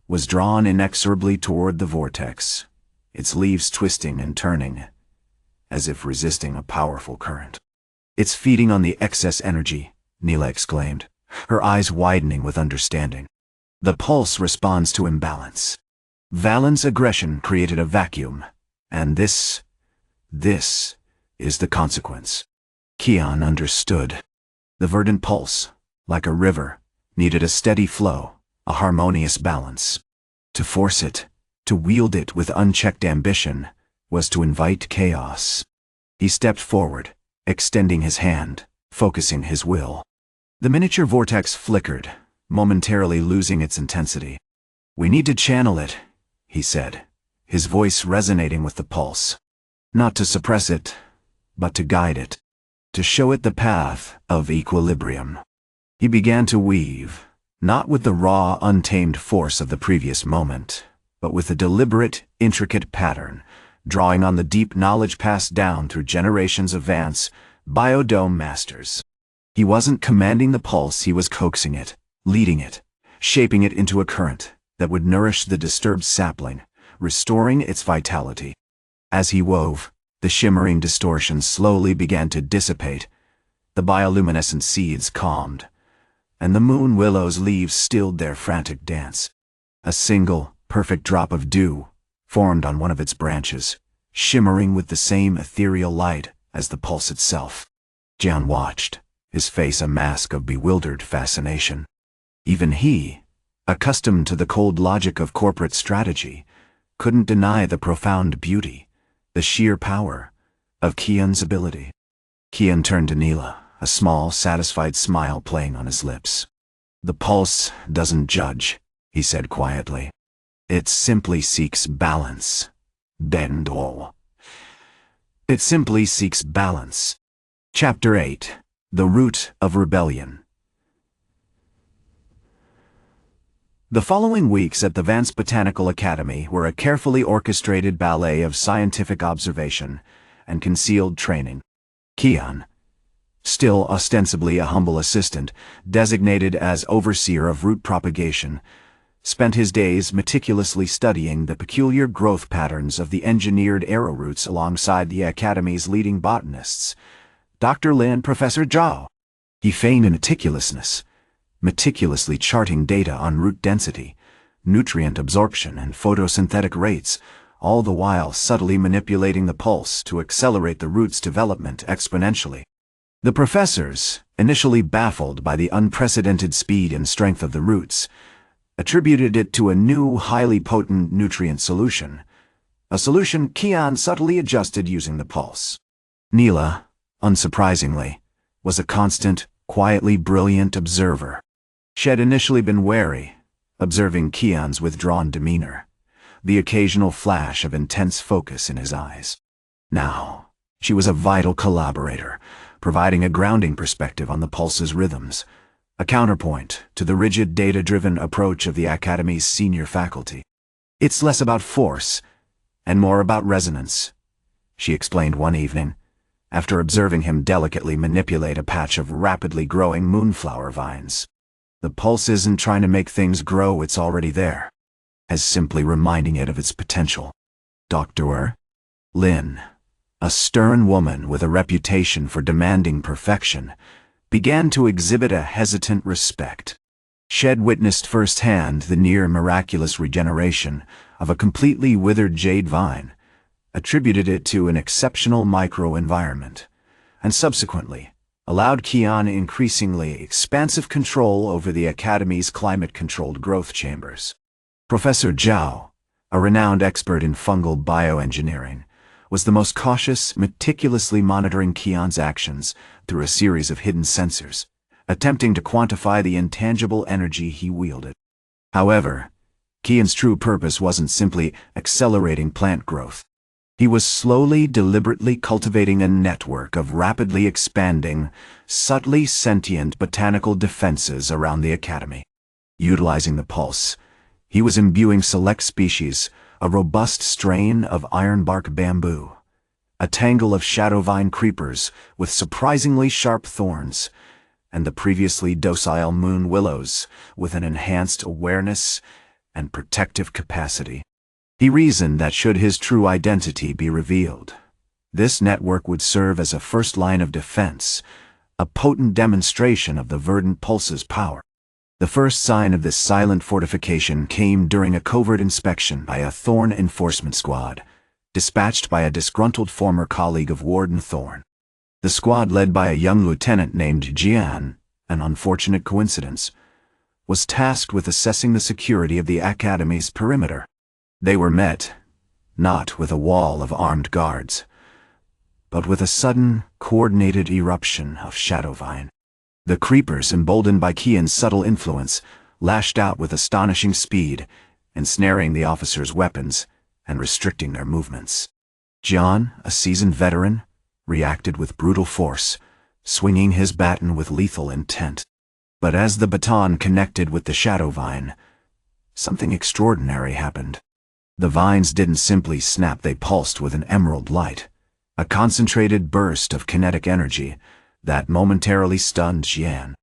was drawn inexorably toward the vortex, its leaves twisting and turning, as if resisting a powerful current. "It's feeding on the excess energy," Neela exclaimed, her eyes widening with understanding. "The pulse responds to imbalance. Valen's aggression created a vacuum, and this is the consequence." Kian understood. The Verdant Pulse, like a river, needed a steady flow, a harmonious balance. To force it, to wield it with unchecked ambition, was to invite chaos. He stepped forward, extending his hand, focusing his will. The miniature vortex flickered, momentarily losing its intensity. "We need to channel it," he said, his voice resonating with the pulse. "Not to suppress it, but to guide it, to show it the path of equilibrium." He began to weave, not with the raw, untamed force of the previous moment, but with a deliberate, intricate pattern, drawing on the deep knowledge passed down through generations of Vance Bio-Dome masters. He wasn't commanding the pulse, he was coaxing it, leading it, shaping it into a current that would nourish the disturbed sapling, restoring its vitality. As he wove, the shimmering distortion slowly began to dissipate, the bioluminescent seeds calmed, and the moon willow's leaves stilled their frantic dance. A single, perfect drop of dew formed on one of its branches, shimmering with the same ethereal light as the pulse itself. Jian watched, his face a mask of bewildered fascination. Even he, accustomed to the cold logic of corporate strategy, couldn't deny the profound beauty, the sheer power, of Kian's ability. Kian turned to Neela, a small, satisfied smile playing on his lips. "The pulse doesn't judge," he said quietly. "It simply seeks balance. Dendol. It simply seeks balance." Chapter 8. The Root of Rebellion. The following weeks at the Vance Botanical Academy were a carefully orchestrated ballet of scientific observation and concealed training. Kian, still ostensibly a humble assistant, designated as overseer of root propagation, spent his days meticulously studying the peculiar growth patterns of the engineered Aero-Roots alongside the Academy's leading botanists, Dr. Lin and Professor Zhao. He feigned meticulousness, meticulously charting data on root density, nutrient absorption, and photosynthetic rates, all the while subtly manipulating the pulse to accelerate the root's development exponentially. The professors, initially baffled by the unprecedented speed and strength of the roots, attributed it to a new, highly potent nutrient solution, a solution Kian subtly adjusted using the pulse. Neela, unsurprisingly, was a constant, quietly brilliant observer. She had initially been wary, observing Kian's withdrawn demeanor, the occasional flash of intense focus in his eyes. Now, she was a vital collaborator, providing a grounding perspective on the pulse's rhythms, a counterpoint to the rigid data-driven approach of the Academy's senior faculty. "It's less about force, and more about resonance," she explained one evening, after observing him delicately manipulate a patch of rapidly growing moonflower vines. "The pulse isn't trying to make things grow, it's already there, as simply reminding it of its potential." Dr. Lin, a stern woman with a reputation for demanding perfection, began to exhibit a hesitant respect. She had witnessed firsthand the near-miraculous regeneration of a completely withered jade vine, attributed it to an exceptional microenvironment, and subsequently allowed Kian increasingly expansive control over the Academy's climate-controlled growth chambers. Professor Zhao, a renowned expert in fungal bioengineering, was the most cautious, meticulously monitoring Kian's actions through a series of hidden sensors, attempting to quantify the intangible energy he wielded. However, Kian's true purpose wasn't simply accelerating plant growth. He was slowly, deliberately cultivating a network of rapidly expanding, subtly sentient botanical defenses around the Academy. Utilizing the pulse, he was imbuing select species, a robust strain of ironbark bamboo, a tangle of shadowvine creepers with surprisingly sharp thorns, and the previously docile moon willows with an enhanced awareness and protective capacity. He reasoned that should his true identity be revealed, this network would serve as a first line of defense, a potent demonstration of the Verdant Pulse's power. The first sign of this silent fortification came during a covert inspection by a Thorne enforcement squad, dispatched by a disgruntled former colleague of Warden Thorne. The squad, led by a young lieutenant named Jian, an unfortunate coincidence, was tasked with assessing the security of the Academy's perimeter. They were met, not with a wall of armed guards, but with a sudden, coordinated eruption of shadowvine. The creepers, emboldened by Kian's subtle influence, lashed out with astonishing speed, ensnaring the officers' weapons and restricting their movements. John, a seasoned veteran, reacted with brutal force, swinging his baton with lethal intent. But as the baton connected with the shadowvine, something extraordinary happened. The vines didn't simply snap, they pulsed with an emerald light, a concentrated burst of kinetic energy that momentarily stunned Jian.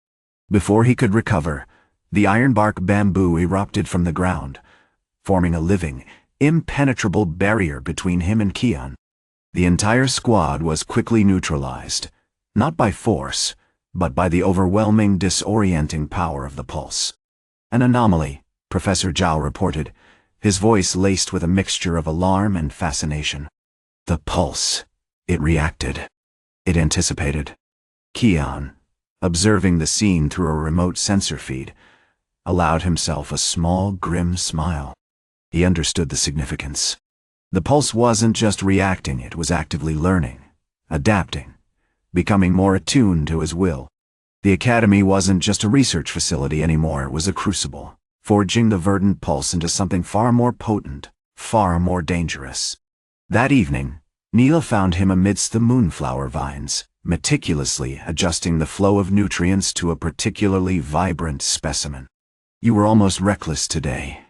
Before he could recover, the ironbark bamboo erupted from the ground, forming a living, impenetrable barrier between him and Kian. The entire squad was quickly neutralized, not by force, but by the overwhelming, disorienting power of the pulse. "An anomaly," Professor Zhao reported, his voice laced with a mixture of alarm and fascination. "The pulse. It reacted. It anticipated." Kian, observing the scene through a remote sensor feed, allowed himself a small, grim smile. He understood the significance. The pulse wasn't just reacting, it was actively learning, adapting, becoming more attuned to his will. The Academy wasn't just a research facility anymore, it was a crucible, forging the Verdant Pulse into something far more potent, far more dangerous. That evening, Neela found him amidst the moonflower vines, meticulously adjusting the flow of nutrients to a particularly vibrant specimen. "You were almost reckless today,"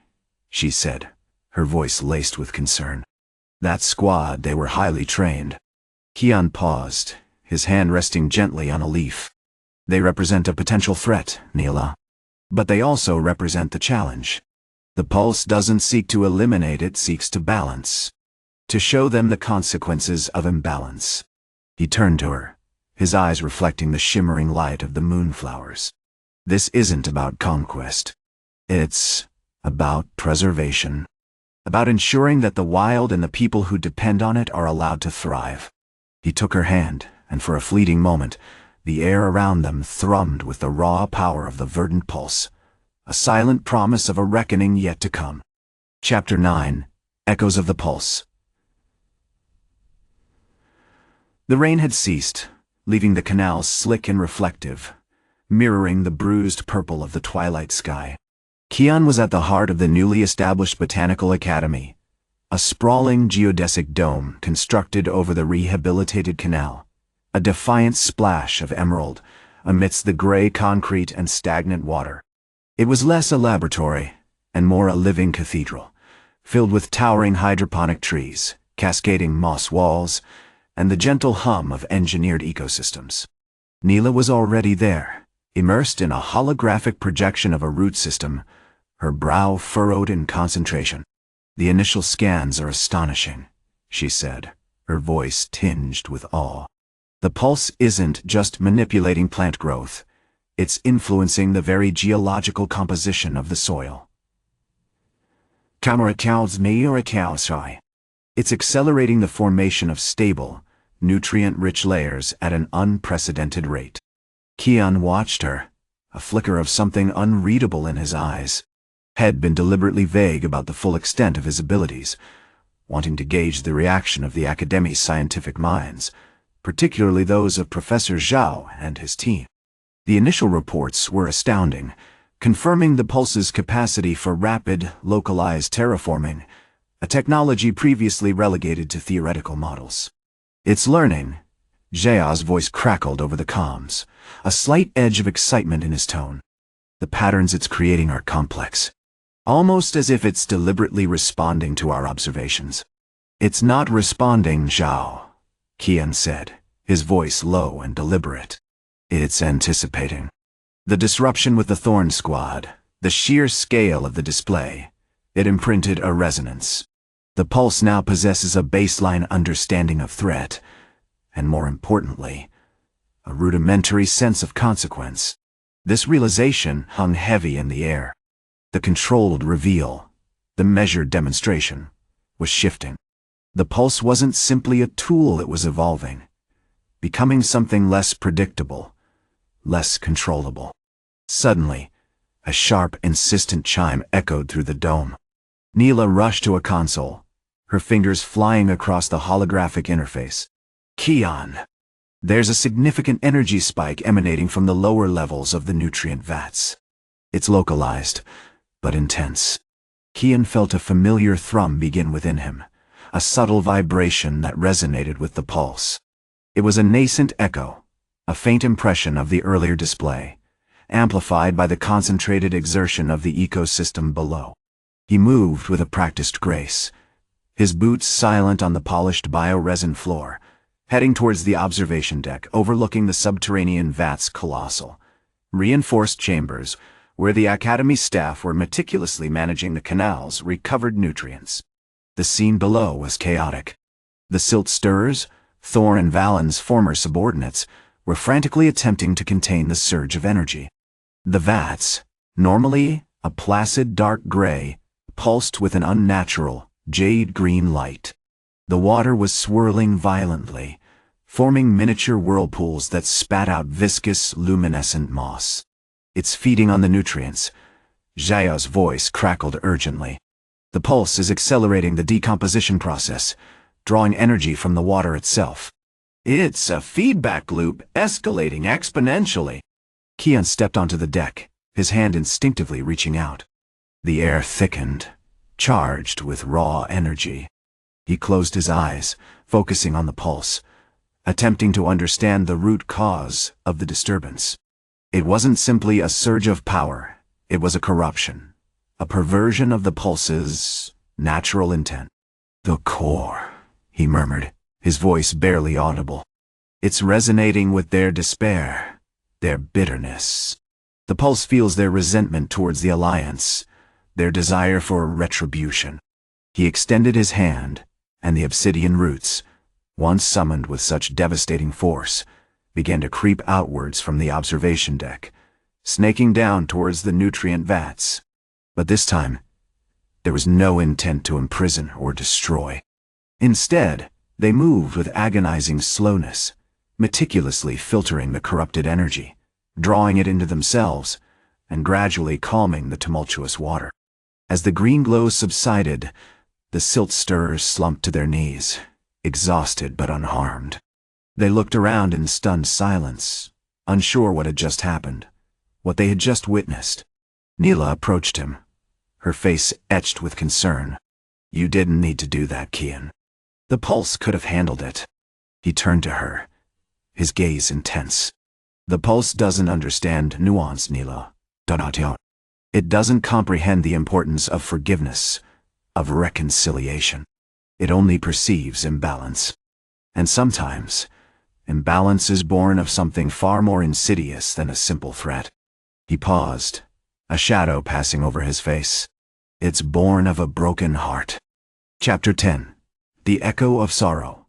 she said, her voice laced with concern. "That squad, they were highly trained." Kian paused, his hand resting gently on a leaf. "They represent a potential threat, Neela. But they also represent the challenge. The pulse doesn't seek to eliminate, it seeks to balance. To show them the consequences of imbalance." He turned to her, his eyes reflecting the shimmering light of the moonflowers. "This isn't about conquest. It's about preservation. About ensuring that the wild and the people who depend on it are allowed to thrive." He took her hand, and for a fleeting moment, the air around them thrummed with the raw power of the Verdant Pulse, a silent promise of a reckoning yet to come. Chapter 9. Echoes of the Pulse. The rain had ceased, leaving the canals slick and reflective, mirroring the bruised purple of the twilight sky. Kian was at the heart of the newly established Botanical Academy, a sprawling geodesic dome constructed over the rehabilitated canal, a defiant splash of emerald amidst the gray concrete and stagnant water. It was less a laboratory and more a living cathedral, filled with towering hydroponic trees, cascading moss walls, and the gentle hum of engineered ecosystems. Neela was already there, immersed in a holographic projection of a root system, her brow furrowed in concentration. "The initial scans are astonishing," she said, her voice tinged with awe. "The pulse isn't just manipulating plant growth, it's influencing the very geological composition of the soil. It's accelerating the formation of stable, nutrient-rich layers at an unprecedented rate." Kian watched her, a flicker of something unreadable in his eyes. Had been deliberately vague about the full extent of his abilities, wanting to gauge the reaction of the Academy's scientific minds, particularly those of Professor Zhao and his team. The initial reports were astounding, confirming the pulse's capacity for rapid, localized terraforming, a technology previously relegated to theoretical models. "It's learning." Zhao's voice crackled over the comms, a slight edge of excitement in his tone. "The patterns it's creating are complex. Almost as if it's deliberately responding to our observations." "It's not responding, Zhao," Kian said, his voice low and deliberate. "It's anticipating." The disruption with the Thorne squad, the sheer scale of the display, it imprinted a resonance. The pulse now possesses a baseline understanding of threat, and more importantly, a rudimentary sense of consequence. This realization hung heavy in the air. The controlled reveal, the measured demonstration, was shifting. The pulse wasn't simply a tool, it was evolving, becoming something less predictable, less controllable. Suddenly, a sharp, insistent chime echoed through the dome. Neela rushed to a console, her fingers flying across the holographic interface. "Kian, there's a significant energy spike emanating from the lower levels of the nutrient vats. It's localized, but intense." Kian felt a familiar thrum begin within him, a subtle vibration that resonated with the pulse. It was a nascent echo, a faint impression of the earlier display, amplified by the concentrated exertion of the ecosystem below. He moved with a practiced grace, his boots silent on the polished bioresin floor, heading towards the observation deck overlooking the subterranean vat's colossal, reinforced chambers where the Academy staff were meticulously managing the canal's recovered nutrients. The scene below was chaotic. The silt stirrers, Thorne and Valen's former subordinates, were frantically attempting to contain the surge of energy. The vats, normally a placid dark gray, pulsed with an unnatural, jade-green light. The water was swirling violently, forming miniature whirlpools that spat out viscous, luminescent moss. "It's feeding on the nutrients." Zhao's voice crackled urgently. "The pulse is accelerating the decomposition process, drawing energy from the water itself." "It's a feedback loop escalating exponentially." Kian stepped onto the deck, his hand instinctively reaching out. The air thickened, charged with raw energy. He closed his eyes, focusing on the pulse, attempting to understand the root cause of the disturbance. It wasn't simply a surge of power, it was a corruption, a perversion of the pulse's natural intent. "The core," he murmured, his voice barely audible. "It's resonating with their despair, their bitterness. The pulse feels their resentment towards the Alliance, their desire for retribution." He extended his hand, and the obsidian roots, once summoned with such devastating force, began to creep outwards from the observation deck, snaking down towards the nutrient vats. But this time, there was no intent to imprison or destroy. Instead, they moved with agonizing slowness, meticulously filtering the corrupted energy, drawing it into themselves, and gradually calming the tumultuous water. As the green glow subsided, the silt stirrers slumped to their knees, exhausted but unharmed. They looked around in stunned silence, unsure what had just happened, what they had just witnessed. Neela approached him, her face etched with concern. "You didn't need to do that, Kian. The Pulse could have handled it." He turned to her, his gaze intense. "The Pulse doesn't understand nuance, Neela. It doesn't comprehend the importance of forgiveness, of reconciliation. It only perceives imbalance. And sometimes, imbalance is born of something far more insidious than a simple threat." He paused, a shadow passing over his face. "It's born of a broken heart." Chapter 10. The Echo of Sorrow.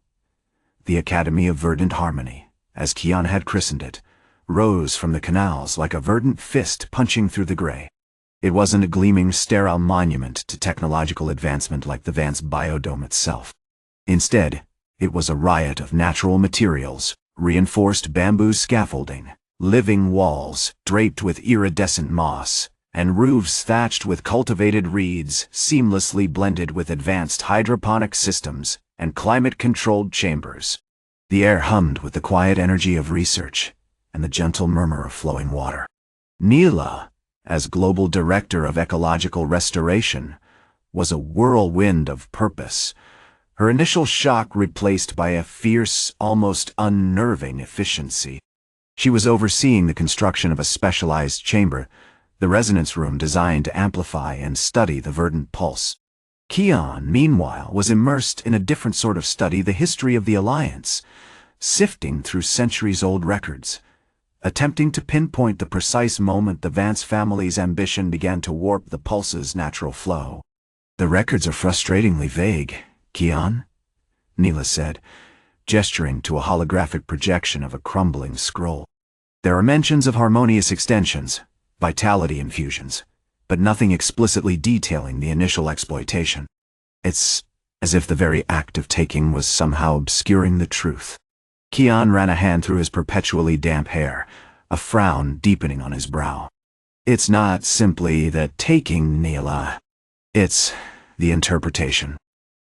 The Academy of Verdant Harmony, as Kian had christened it, rose from the canals like a verdant fist punching through the gray. It wasn't a gleaming, sterile monument to technological advancement like the Vance Bio-Dome itself. Instead, it was a riot of natural materials, reinforced bamboo scaffolding, living walls draped with iridescent moss, and roofs thatched with cultivated reeds seamlessly blended with advanced hydroponic systems and climate-controlled chambers. The air hummed with the quiet energy of research and the gentle murmur of flowing water. Neela, as Global Director of Ecological Restoration, was a whirlwind of purpose, her initial shock replaced by a fierce, almost unnerving efficiency. She was overseeing the construction of a specialized chamber, the resonance room designed to amplify and study the Verdant Pulse. Kian, meanwhile, was immersed in a different sort of study, the history of the Alliance, sifting through centuries-old records, attempting to pinpoint the precise moment the Vance family's ambition began to warp the Pulse's natural flow. "The records are frustratingly vague, Kian," Neela said, gesturing to a holographic projection of a crumbling scroll. "There are mentions of harmonious extensions, vitality infusions, but nothing explicitly detailing the initial exploitation. It's as if the very act of taking was somehow obscuring the truth." Kian ran a hand through his perpetually damp hair, a frown deepening on his brow. "It's not simply the taking, Neela. It's the interpretation.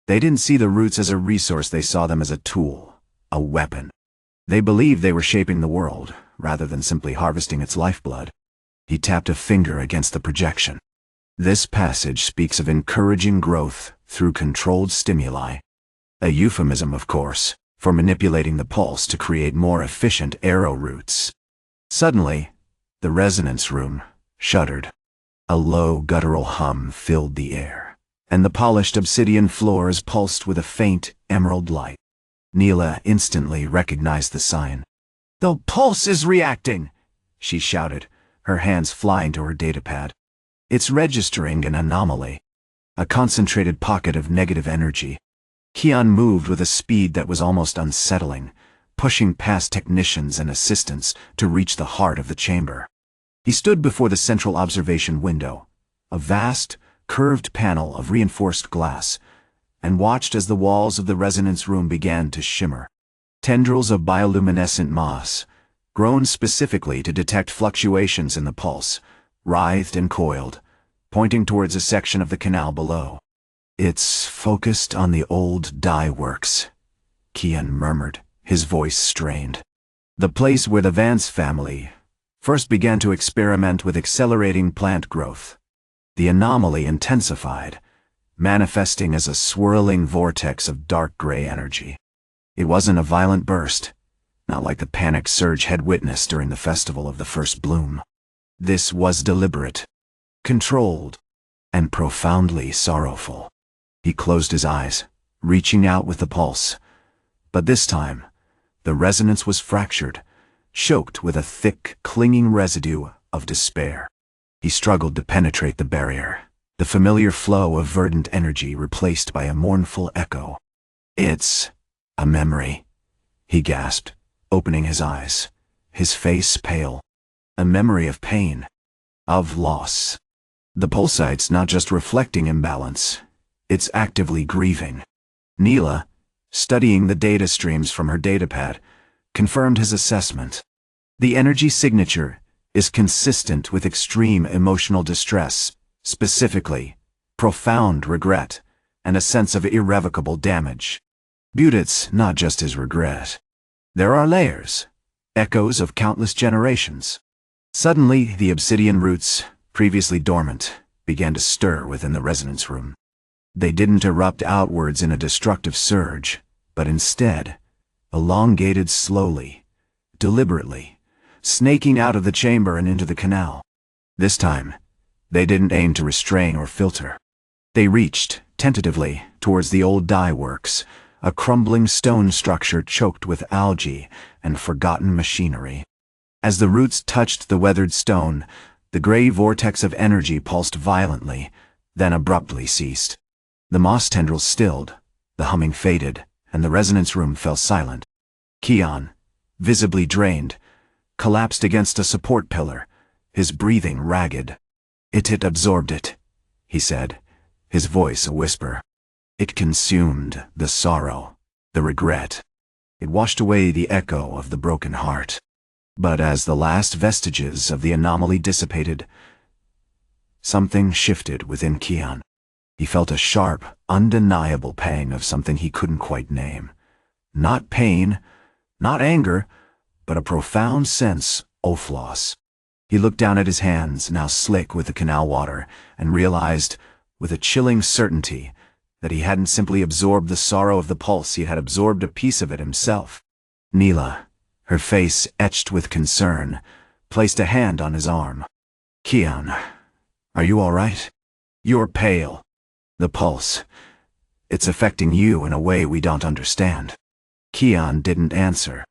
They didn't see the roots as a resource, they saw them as a tool, a weapon. They believed they were shaping the world, rather than simply harvesting its lifeblood." He tapped a finger against the projection. "This passage speaks of encouraging growth through controlled stimuli. A euphemism, of course, for manipulating the pulse to create more efficient Aero-Roots." Suddenly, the resonance room shuddered. A low, guttural hum filled the air, and the polished obsidian floors pulsed with a faint emerald light. Neela instantly recognized the sign. "The pulse is reacting!" she shouted, her hands flying to her datapad. "It's registering an anomaly, a concentrated pocket of negative energy." Kian moved with a speed that was almost unsettling, pushing past technicians and assistants to reach the heart of the chamber. He stood before the central observation window, a vast, curved panel of reinforced glass, and watched as the walls of the resonance room began to shimmer. Tendrils of bioluminescent moss, grown specifically to detect fluctuations in the pulse, writhed and coiled, pointing towards a section of the canal below. "It's focused on the old dye works," Kian murmured, his voice strained. "The place where the Vance family first began to experiment with accelerating plant growth. The anomaly intensified, manifesting as a swirling vortex of dark gray energy. It wasn't a violent burst, not like the panic surge had witnessed during the festival of the first bloom. This was deliberate, controlled, and profoundly sorrowful." He closed his eyes, reaching out with the pulse. But this time, the resonance was fractured, choked with a thick, clinging residue of despair. He struggled to penetrate the barrier, the familiar flow of verdant energy replaced by a mournful echo. "It's a memory," he gasped, opening his eyes, his face pale. "A memory of pain, of loss. The pulsite's not just reflecting imbalance, it's actively grieving." Neela, studying the data streams from her datapad, confirmed his assessment. The energy signature, is consistent with extreme emotional distress, specifically, profound regret, and a sense of irrevocable damage. But it's not just his regret. There are layers, echoes of countless generations. Suddenly, the obsidian roots, previously dormant, began to stir within the resonance room. They didn't erupt outwards in a destructive surge, but instead, elongated slowly, deliberately, snaking out of the chamber and into the canal. This time, they didn't aim to restrain or filter. They reached, tentatively, towards the old dye works, a crumbling stone structure choked with algae and forgotten machinery. As the roots touched the weathered stone, the gray vortex of energy pulsed violently, then abruptly ceased. The moss tendrils stilled, the humming faded, and the resonance room fell silent. Kian, visibly drained, collapsed against a support pillar, his breathing ragged. It absorbed it, he said, his voice a whisper. It consumed the sorrow, the regret. It washed away the echo of the broken heart. But as the last vestiges of the anomaly dissipated, something shifted within Kian. He felt a sharp, undeniable pang of something he couldn't quite name. Not pain, not anger, but a profound sense of loss. He looked down at his hands, now slick with the canal water, and realized, with a chilling certainty, that he hadn't simply absorbed the sorrow of the pulse, he had absorbed a piece of it himself. Neela, her face etched with concern, placed a hand on his arm. Kian, are you all right? You're pale. The pulse. It's affecting you in a way we don't understand. Kian didn't answer.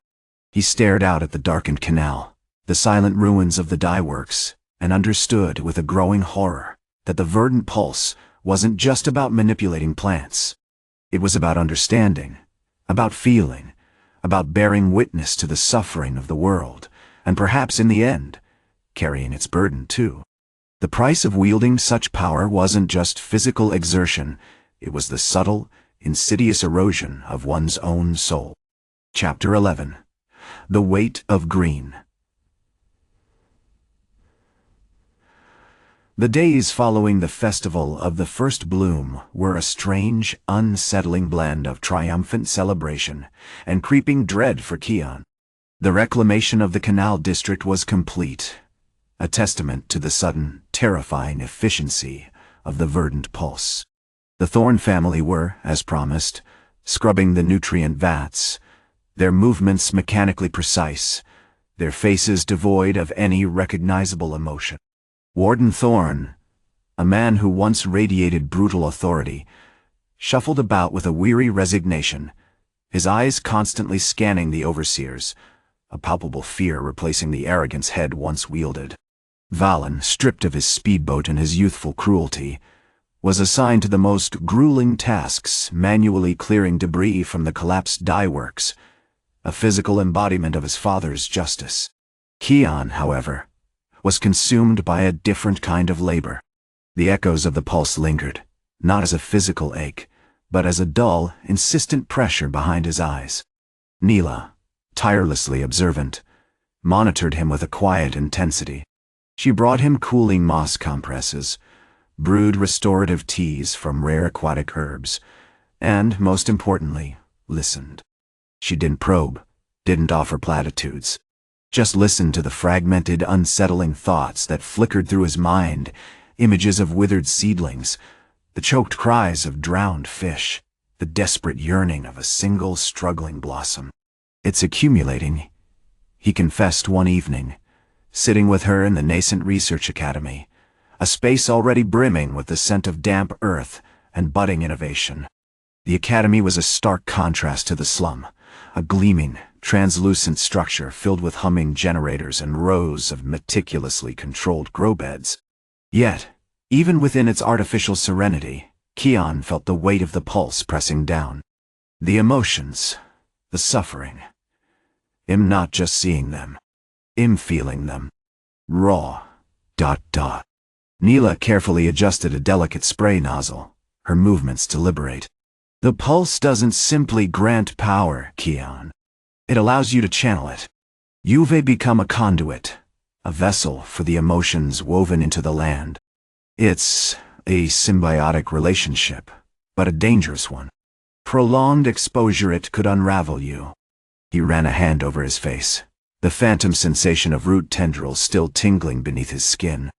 He stared out at the darkened canal, the silent ruins of the dye works, and understood with a growing horror that the Verdant Pulse wasn't just about manipulating plants. It was about understanding, about feeling, about bearing witness to the suffering of the world, and perhaps in the end, carrying its burden too. The price of wielding such power wasn't just physical exertion, it was the subtle, insidious erosion of one's own soul. Chapter 11. The Weight of Green. The days following the festival of the first bloom were a strange, unsettling blend of triumphant celebration and creeping dread for Kian. The reclamation of the canal district was complete, a testament to the sudden, terrifying efficiency of the Verdant Pulse. The Thorne family were, as promised, scrubbing the nutrient vats, their movements mechanically precise, their faces devoid of any recognizable emotion. Warden Thorne, a man who once radiated brutal authority, shuffled about with a weary resignation, his eyes constantly scanning the overseers, a palpable fear replacing the arrogance head once wielded. Valen, stripped of his speedboat and his youthful cruelty, was assigned to the most grueling tasks, manually clearing debris from the collapsed dye works, a physical embodiment of his father's justice. Kian, however, was consumed by a different kind of labor. The echoes of the pulse lingered, not as a physical ache, but as a dull, insistent pressure behind his eyes. Neela, tirelessly observant, monitored him with a quiet intensity. She brought him cooling moss compresses, brewed restorative teas from rare aquatic herbs, and, most importantly, listened. She didn't probe, didn't offer platitudes. Just listened to the fragmented, unsettling thoughts that flickered through his mind, images of withered seedlings, the choked cries of drowned fish, the desperate yearning of a single struggling blossom. It's accumulating, he confessed one evening, sitting with her in the nascent research academy, a space already brimming with the scent of damp earth and budding innovation. The academy was a stark contrast to the slum, a gleaming, translucent structure filled with humming generators and rows of meticulously controlled grow beds. Yet, even within its artificial serenity, Kian felt the weight of the pulse pressing down. The emotions, the suffering. Him not just seeing them, him feeling them. Raw. ... Neela carefully adjusted a delicate spray nozzle, her movements deliberate. The pulse doesn't simply grant power, Kian. It allows you to channel it. You've become a conduit, a vessel for the emotions woven into the land. It's a symbiotic relationship, but a dangerous one. Prolonged exposure, it could unravel you. He ran a hand over his face, the phantom sensation of root tendrils still tingling beneath his skin.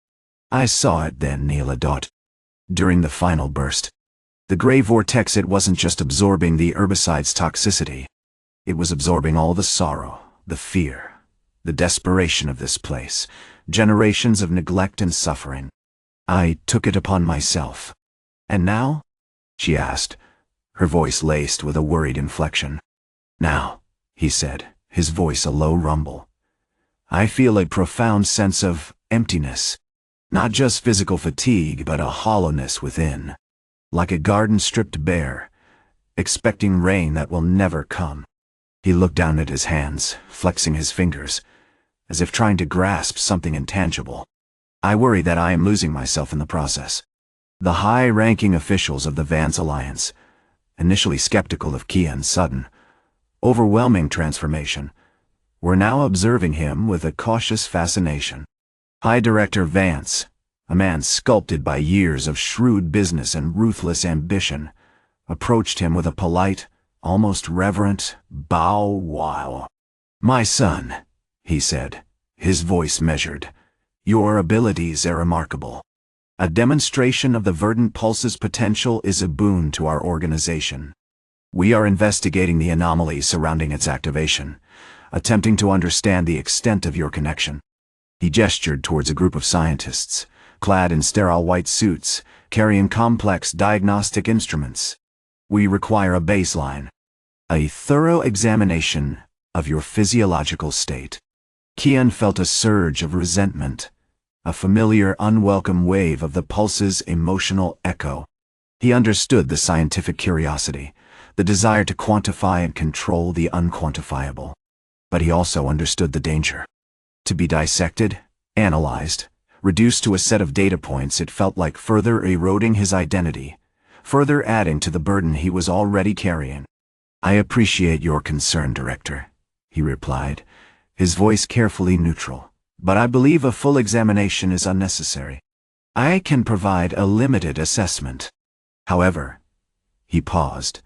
I saw it then, Neela. During the final burst. The gray vortex, it wasn't just absorbing the herbicide's toxicity. It was absorbing all the sorrow, the fear, the desperation of this place, generations of neglect and suffering. I took it upon myself. And now? She asked, her voice laced with a worried inflection. Now, he said, his voice a low rumble. I feel a profound sense of emptiness. Not just physical fatigue, but a hollowness within. Like a garden stripped bare, expecting rain that will never come. He looked down at his hands, flexing his fingers, as if trying to grasp something intangible. I worry that I am losing myself in the process. The high-ranking officials of the Vance Alliance, initially skeptical of Kian's sudden, overwhelming transformation, were now observing him with a cautious fascination. High Director Vance, a man sculpted by years of shrewd business and ruthless ambition, approached him with a polite, almost reverent bow wow. My son, he said, his voice measured, your abilities are remarkable. A demonstration of the Verdant Pulse's potential is a boon to our organization. We are investigating the anomalies surrounding its activation, attempting to understand the extent of your connection. He gestured towards a group of scientists, clad in sterile white suits, carrying complex diagnostic instruments. We require a baseline, a thorough examination of your physiological state. Kian felt a surge of resentment, a familiar, unwelcome wave of the pulse's emotional echo. He understood the scientific curiosity, the desire to quantify and control the unquantifiable. But he also understood the danger. To be dissected, analyzed, reduced to a set of data points, it felt like further eroding his identity, further adding to the burden he was already carrying. I appreciate your concern, Director, he replied, his voice carefully neutral, but I believe a full examination is unnecessary. I can provide a limited assessment. However, he paused,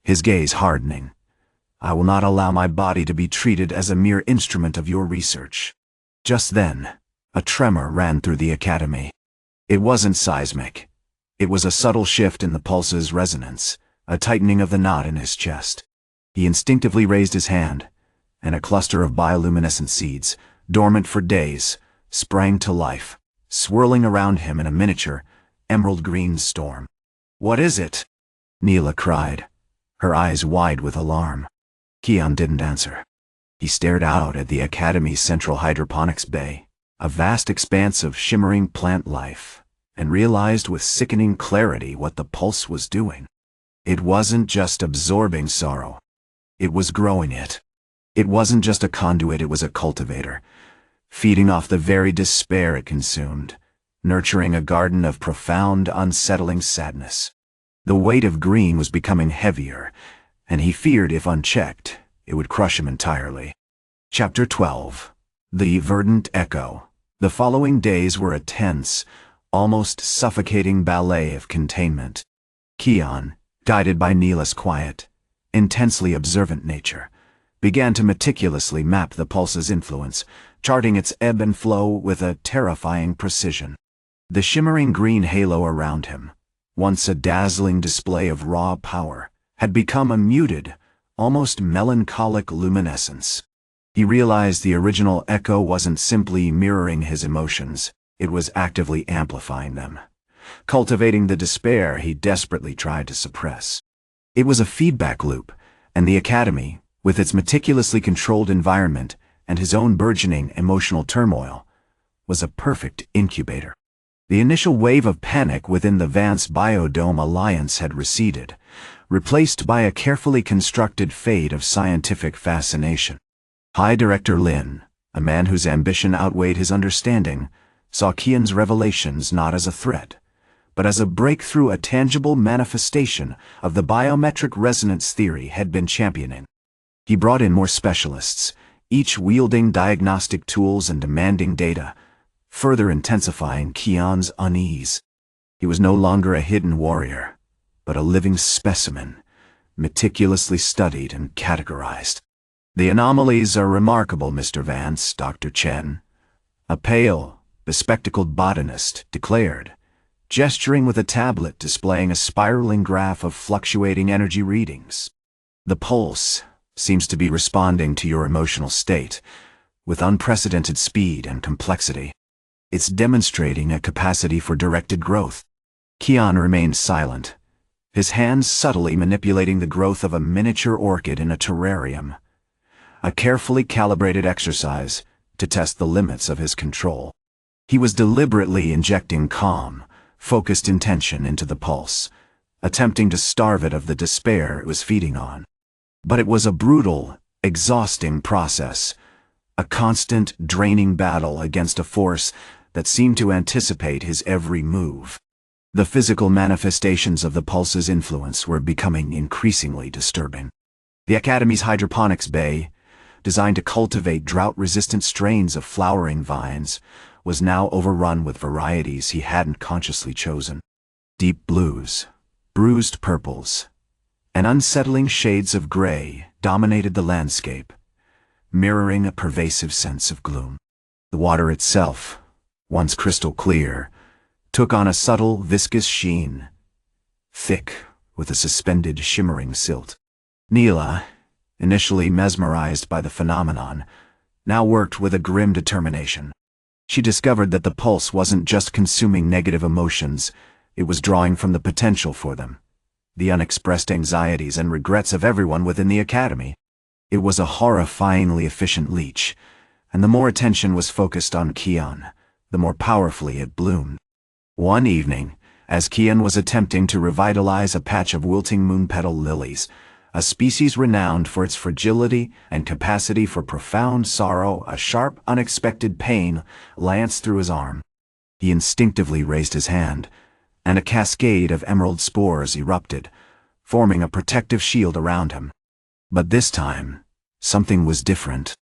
his gaze hardening. I will not allow my body to be treated as a mere instrument of your research. Just then, a tremor ran through the academy. It wasn't seismic. It was a subtle shift in the pulse's resonance, a tightening of the knot in his chest. He instinctively raised his hand, and a cluster of bioluminescent seeds, dormant for days, sprang to life, swirling around him in a miniature, emerald-green storm. What is it? Neela cried, her eyes wide with alarm. Kian didn't answer. He stared out at the Academy's central hydroponics bay, a vast expanse of shimmering plant life, and realized with sickening clarity what the pulse was doing. It wasn't just absorbing sorrow. It was growing it. It wasn't just a conduit, it was a cultivator, feeding off the very despair it consumed, nurturing a garden of profound, unsettling sadness. The weight of green was becoming heavier, and he feared if unchecked, it would crush him entirely. Chapter 12. The Verdant Echo. The following days were a tense, almost suffocating ballet of containment. Kian, guided by Neela's quiet, intensely observant nature, began to meticulously map the pulse's influence, charting its ebb and flow with a terrifying precision. The shimmering green halo around him, once a dazzling display of raw power, had become a muted, almost melancholic luminescence. He realized the original echo wasn't simply mirroring his emotions, it was actively amplifying them, cultivating the despair he desperately tried to suppress. It was a feedback loop, and the Academy, with its meticulously controlled environment and his own burgeoning emotional turmoil, was a perfect incubator. The initial wave of panic within the Vance Bio-Dome Alliance had receded, replaced by a carefully constructed fade of scientific fascination. High Director Lin, a man whose ambition outweighed his understanding, saw Kian's revelations not as a threat, but as a breakthrough, a tangible manifestation of the biometric resonance theory had been championing. He brought in more specialists, each wielding diagnostic tools and demanding data, further intensifying Kian's unease. He was no longer a hidden warrior, but a living specimen, meticulously studied and categorized. "The anomalies are remarkable, Mr. Vance," Dr. Chen, a pale, bespectacled botanist, declared, gesturing with a tablet displaying a spiraling graph of fluctuating energy readings. "The pulse seems to be responding to your emotional state, with unprecedented speed and complexity. It's demonstrating a capacity for directed growth." Kian remained silent, his hands subtly manipulating the growth of a miniature orchid in a terrarium, a carefully calibrated exercise to test the limits of his control. He was deliberately injecting calm, focused intention into the pulse, attempting to starve it of the despair it was feeding on. But it was a brutal, exhausting process, a constant, draining battle against a force that seemed to anticipate his every move. The physical manifestations of the pulse's influence were becoming increasingly disturbing. The Academy's hydroponics bay, designed to cultivate drought-resistant strains of flowering vines, was now overrun with varieties he hadn't consciously chosen. Deep blues, bruised purples, and unsettling shades of gray dominated the landscape, mirroring a pervasive sense of gloom. The water itself, once crystal clear, took on a subtle, viscous sheen, thick with a suspended, shimmering silt. Neela, initially mesmerized by the phenomenon, now worked with a grim determination. She discovered that the pulse wasn't just consuming negative emotions, it was drawing from the potential for them, the unexpressed anxieties and regrets of everyone within the Academy. It was a horrifyingly efficient leech, and the more attention was focused on Kian, the more powerfully it bloomed. One evening, as Kian was attempting to revitalize a patch of wilting moonpetal lilies, a species renowned for its fragility and capacity for profound sorrow, a sharp, unexpected pain lanced through his arm. He instinctively raised his hand, and a cascade of emerald spores erupted, forming a protective shield around him. But this time, something was different.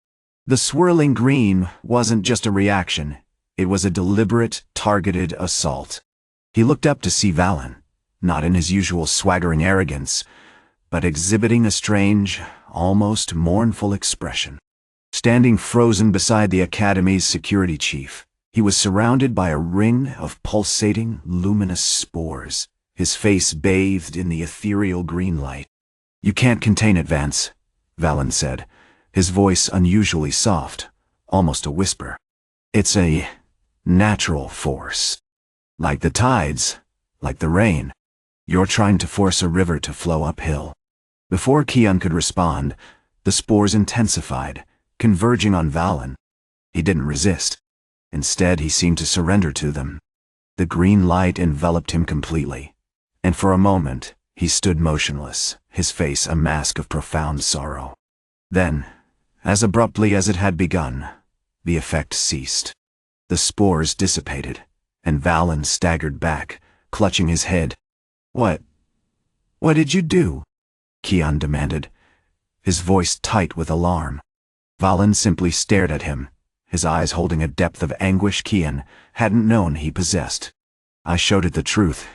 The swirling green wasn't just a reaction, it was a deliberate, targeted assault. He looked up to see Valen, not in his usual swaggering arrogance, but exhibiting a strange, almost mournful expression. Standing frozen beside the Academy's security chief, he was surrounded by a ring of pulsating, luminous spores, his face bathed in the ethereal green light. "You can't contain it, Vance," Valen said, his voice unusually soft, almost a whisper. "It's a natural force. Like the tides, like the rain. You're trying to force a river to flow uphill." Before Kian could respond, the spores intensified, converging on Valen. He didn't resist. Instead, he seemed to surrender to them. The green light enveloped him completely, and for a moment, he stood motionless, his face a mask of profound sorrow. Then, as abruptly as it had begun, the effect ceased. The spores dissipated, and Valen staggered back, clutching his head. What did you do?" Kian demanded, his voice tight with alarm. Valen simply stared at him, his eyes holding a depth of anguish Kian hadn't known he possessed. "I showed it the truth,"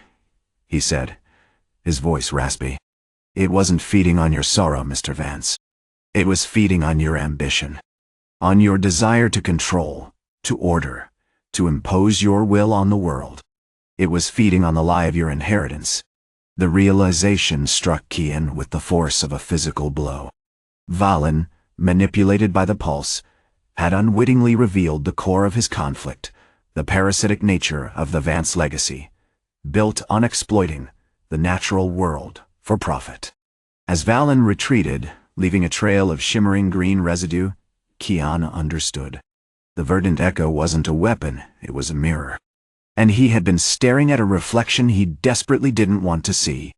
he said, his voice raspy. "It wasn't feeding on your sorrow, Mr. Vance. It was feeding on your ambition, on your desire to control, to order, to impose your will on the world. It was feeding on the lie of your inheritance." The realization struck Kian with the force of a physical blow. Valen, manipulated by the pulse, had unwittingly revealed the core of his conflict, the parasitic nature of the Vance legacy, built on exploiting the natural world for profit. As Valen retreated, leaving a trail of shimmering green residue, Kian understood. The verdant echo wasn't a weapon, it was a mirror. And he had been staring at a reflection he desperately didn't want to see.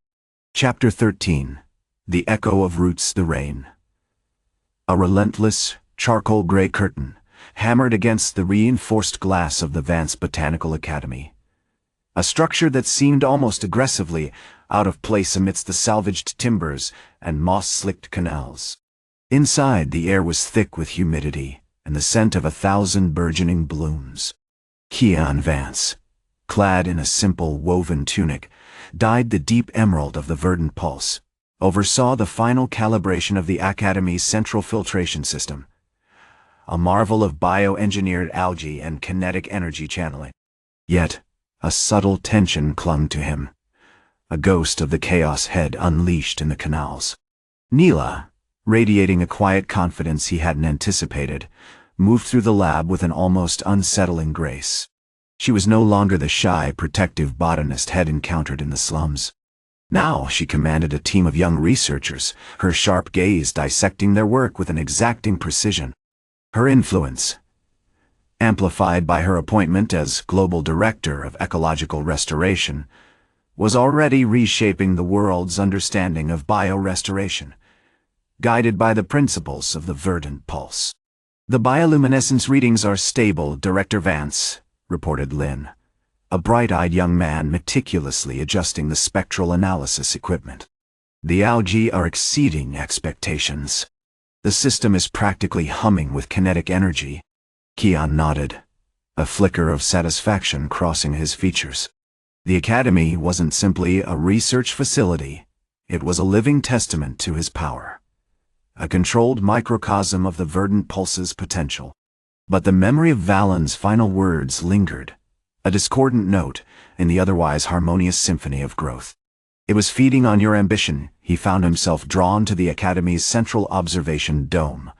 Chapter 13. The Echo of Roots the Rain. A relentless, charcoal-gray curtain hammered against the reinforced glass of the Vance Botanical Academy. A structure that seemed almost aggressively out of place amidst the salvaged timbers and moss-slicked canals. Inside, the air was thick with humidity and the scent of 1,000 burgeoning blooms. Kian Vance, clad in a simple woven tunic, dyed the deep emerald of the Verdant Pulse, oversaw the final calibration of the Academy's central filtration system, a marvel of bioengineered algae and kinetic energy channeling. Yet, a subtle tension clung to him, a ghost of the chaos head unleashed in the canals. Neela, radiating a quiet confidence he hadn't anticipated, moved through the lab with an almost unsettling grace. She was no longer the shy, protective botanist had encountered in the slums. Now she commanded a team of young researchers, her sharp gaze dissecting their work with an exacting precision. Her influence, amplified by her appointment as Global Director of Ecological Restoration, was already reshaping the world's understanding of biorestoration, guided by the principles of the Verdant Pulse. "The bioluminescence readings are stable, Director Vance," reported Lynn, a bright-eyed young man meticulously adjusting the spectral analysis equipment. "The algae are exceeding expectations. The system is practically humming with kinetic energy." Kian nodded, a flicker of satisfaction crossing his features. The Academy wasn't simply a research facility, it was a living testament to his power, a controlled microcosm of the Verdant Pulse's potential. But the memory of Valen's final words lingered, a discordant note in the otherwise harmonious symphony of growth. It was feeding on your ambition he found himself drawn to the Academy's central observation dome,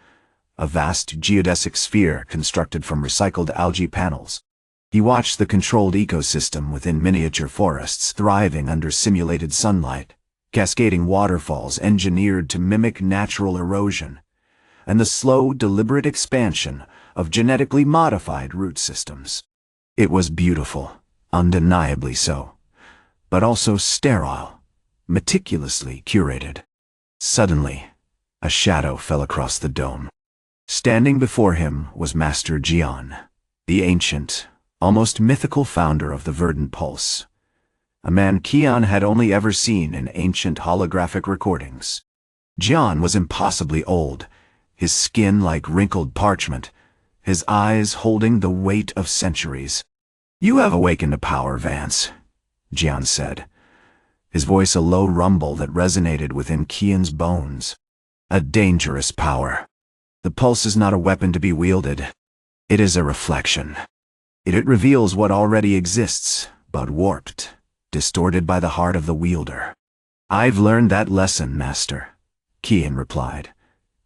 a vast geodesic sphere constructed from recycled algae panels. He watched the controlled ecosystem within miniature forests thriving under simulated sunlight, cascading waterfalls engineered to mimic natural erosion, and the slow, deliberate expansion of genetically modified root systems. It was beautiful, undeniably so, but also sterile, meticulously curated. Suddenly, a shadow fell across the dome. Standing before him was Master Kian, the ancient, almost mythical founder of the Verdant Pulse, a man Kian had only ever seen in ancient holographic recordings. Kian was impossibly old, his skin like wrinkled parchment, his eyes holding the weight of centuries. "You have awakened to power, Vance," Kian said, his voice a low rumble that resonated within Kian's bones. "A dangerous power. The pulse is not a weapon to be wielded. It is a reflection. It reveals what already exists, but warped, distorted by the heart of the wielder." "I've learned that lesson, Master," Kian replied,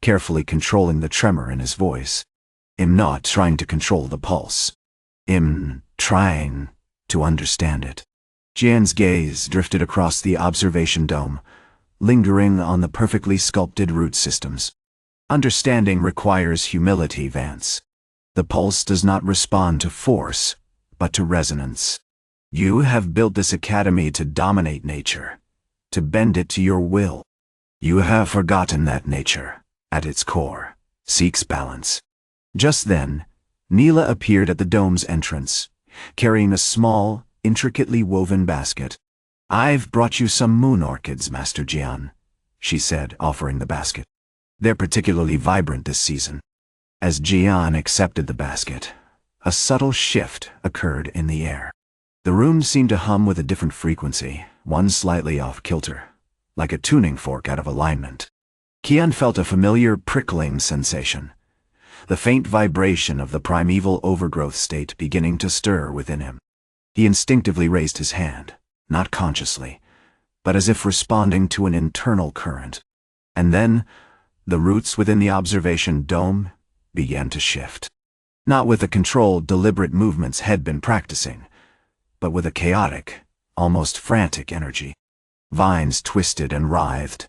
carefully controlling the tremor in his voice. "I'm not trying to control the pulse. I'm trying to understand it." Kian's gaze drifted across the observation dome, lingering on the perfectly sculpted root systems. "Understanding requires humility, Vance. The pulse does not respond to force, but to resonance. You have built this academy to dominate nature, to bend it to your will. You have forgotten that nature, at its core, seeks balance." Just then, Neela appeared at the dome's entrance, carrying a small, intricately woven basket. "I've brought you some moon orchids, Master Kian," she said, offering the basket. "They're particularly vibrant this season." As Kian accepted the basket, a subtle shift occurred in the air. The room seemed to hum with a different frequency, one slightly off-kilter, like a tuning fork out of alignment. Kian felt a familiar prickling sensation, the faint vibration of the primeval overgrowth state beginning to stir within him. He instinctively raised his hand, not consciously, but as if responding to an internal current. And then, the roots within the observation dome began to shift. Not with the controlled, deliberate movements had been practicing, but with a chaotic, almost frantic energy. Vines twisted and writhed.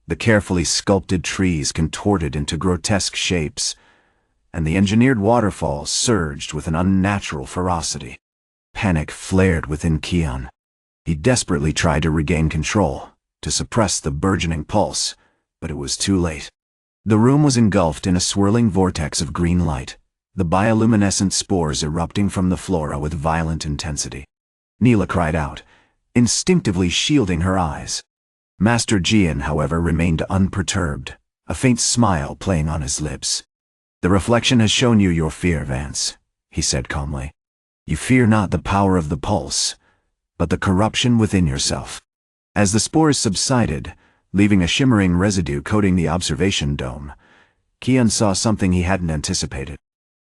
The carefully sculpted trees contorted into grotesque shapes, and the engineered waterfalls surged with an unnatural ferocity. Panic flared within Kian. He desperately tried to regain control, to suppress the burgeoning pulse, but it was too late. The room was engulfed in a swirling vortex of green light, the bioluminescent spores erupting from the flora with violent intensity. Neela cried out, instinctively shielding her eyes. Master Kian, however, remained unperturbed, a faint smile playing on his lips. "The reflection has shown you your fear, Vance," he said calmly. "You fear not the power of the pulse, but the corruption within yourself." As the spores subsided, leaving a shimmering residue coating the observation dome, Kian saw something he hadn't anticipated.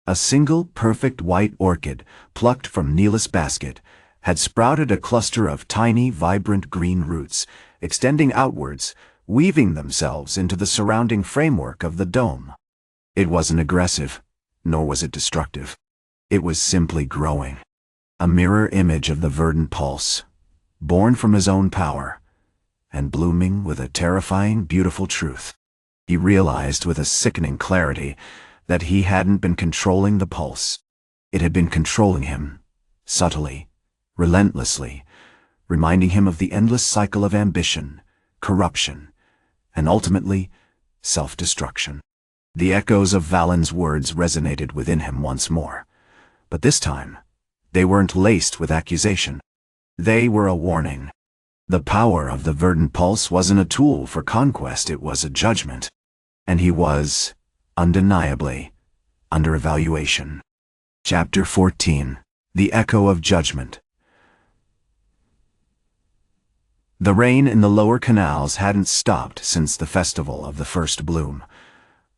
A single perfect white orchid, plucked from Neela's basket, had sprouted a cluster of tiny, vibrant green roots, extending outwards, weaving themselves into the surrounding framework of the dome. It wasn't aggressive, nor was it destructive. It was simply growing. A mirror image of the Verdant Pulse, born from his own power, and blooming with a terrifying, beautiful truth. He realized with a sickening clarity that he hadn't been controlling the pulse. It had been controlling him, subtly, relentlessly, reminding him of the endless cycle of ambition, corruption, and ultimately, self-destruction. The echoes of Valen's words resonated within him once more, but this time, they weren't laced with accusation. They were a warning. The power of the Verdant Pulse wasn't a tool for conquest, it was a judgment. And he was, undeniably, under evaluation. Chapter 14. The Echo of Judgment. The rain in the lower canals hadn't stopped since the festival of the first bloom.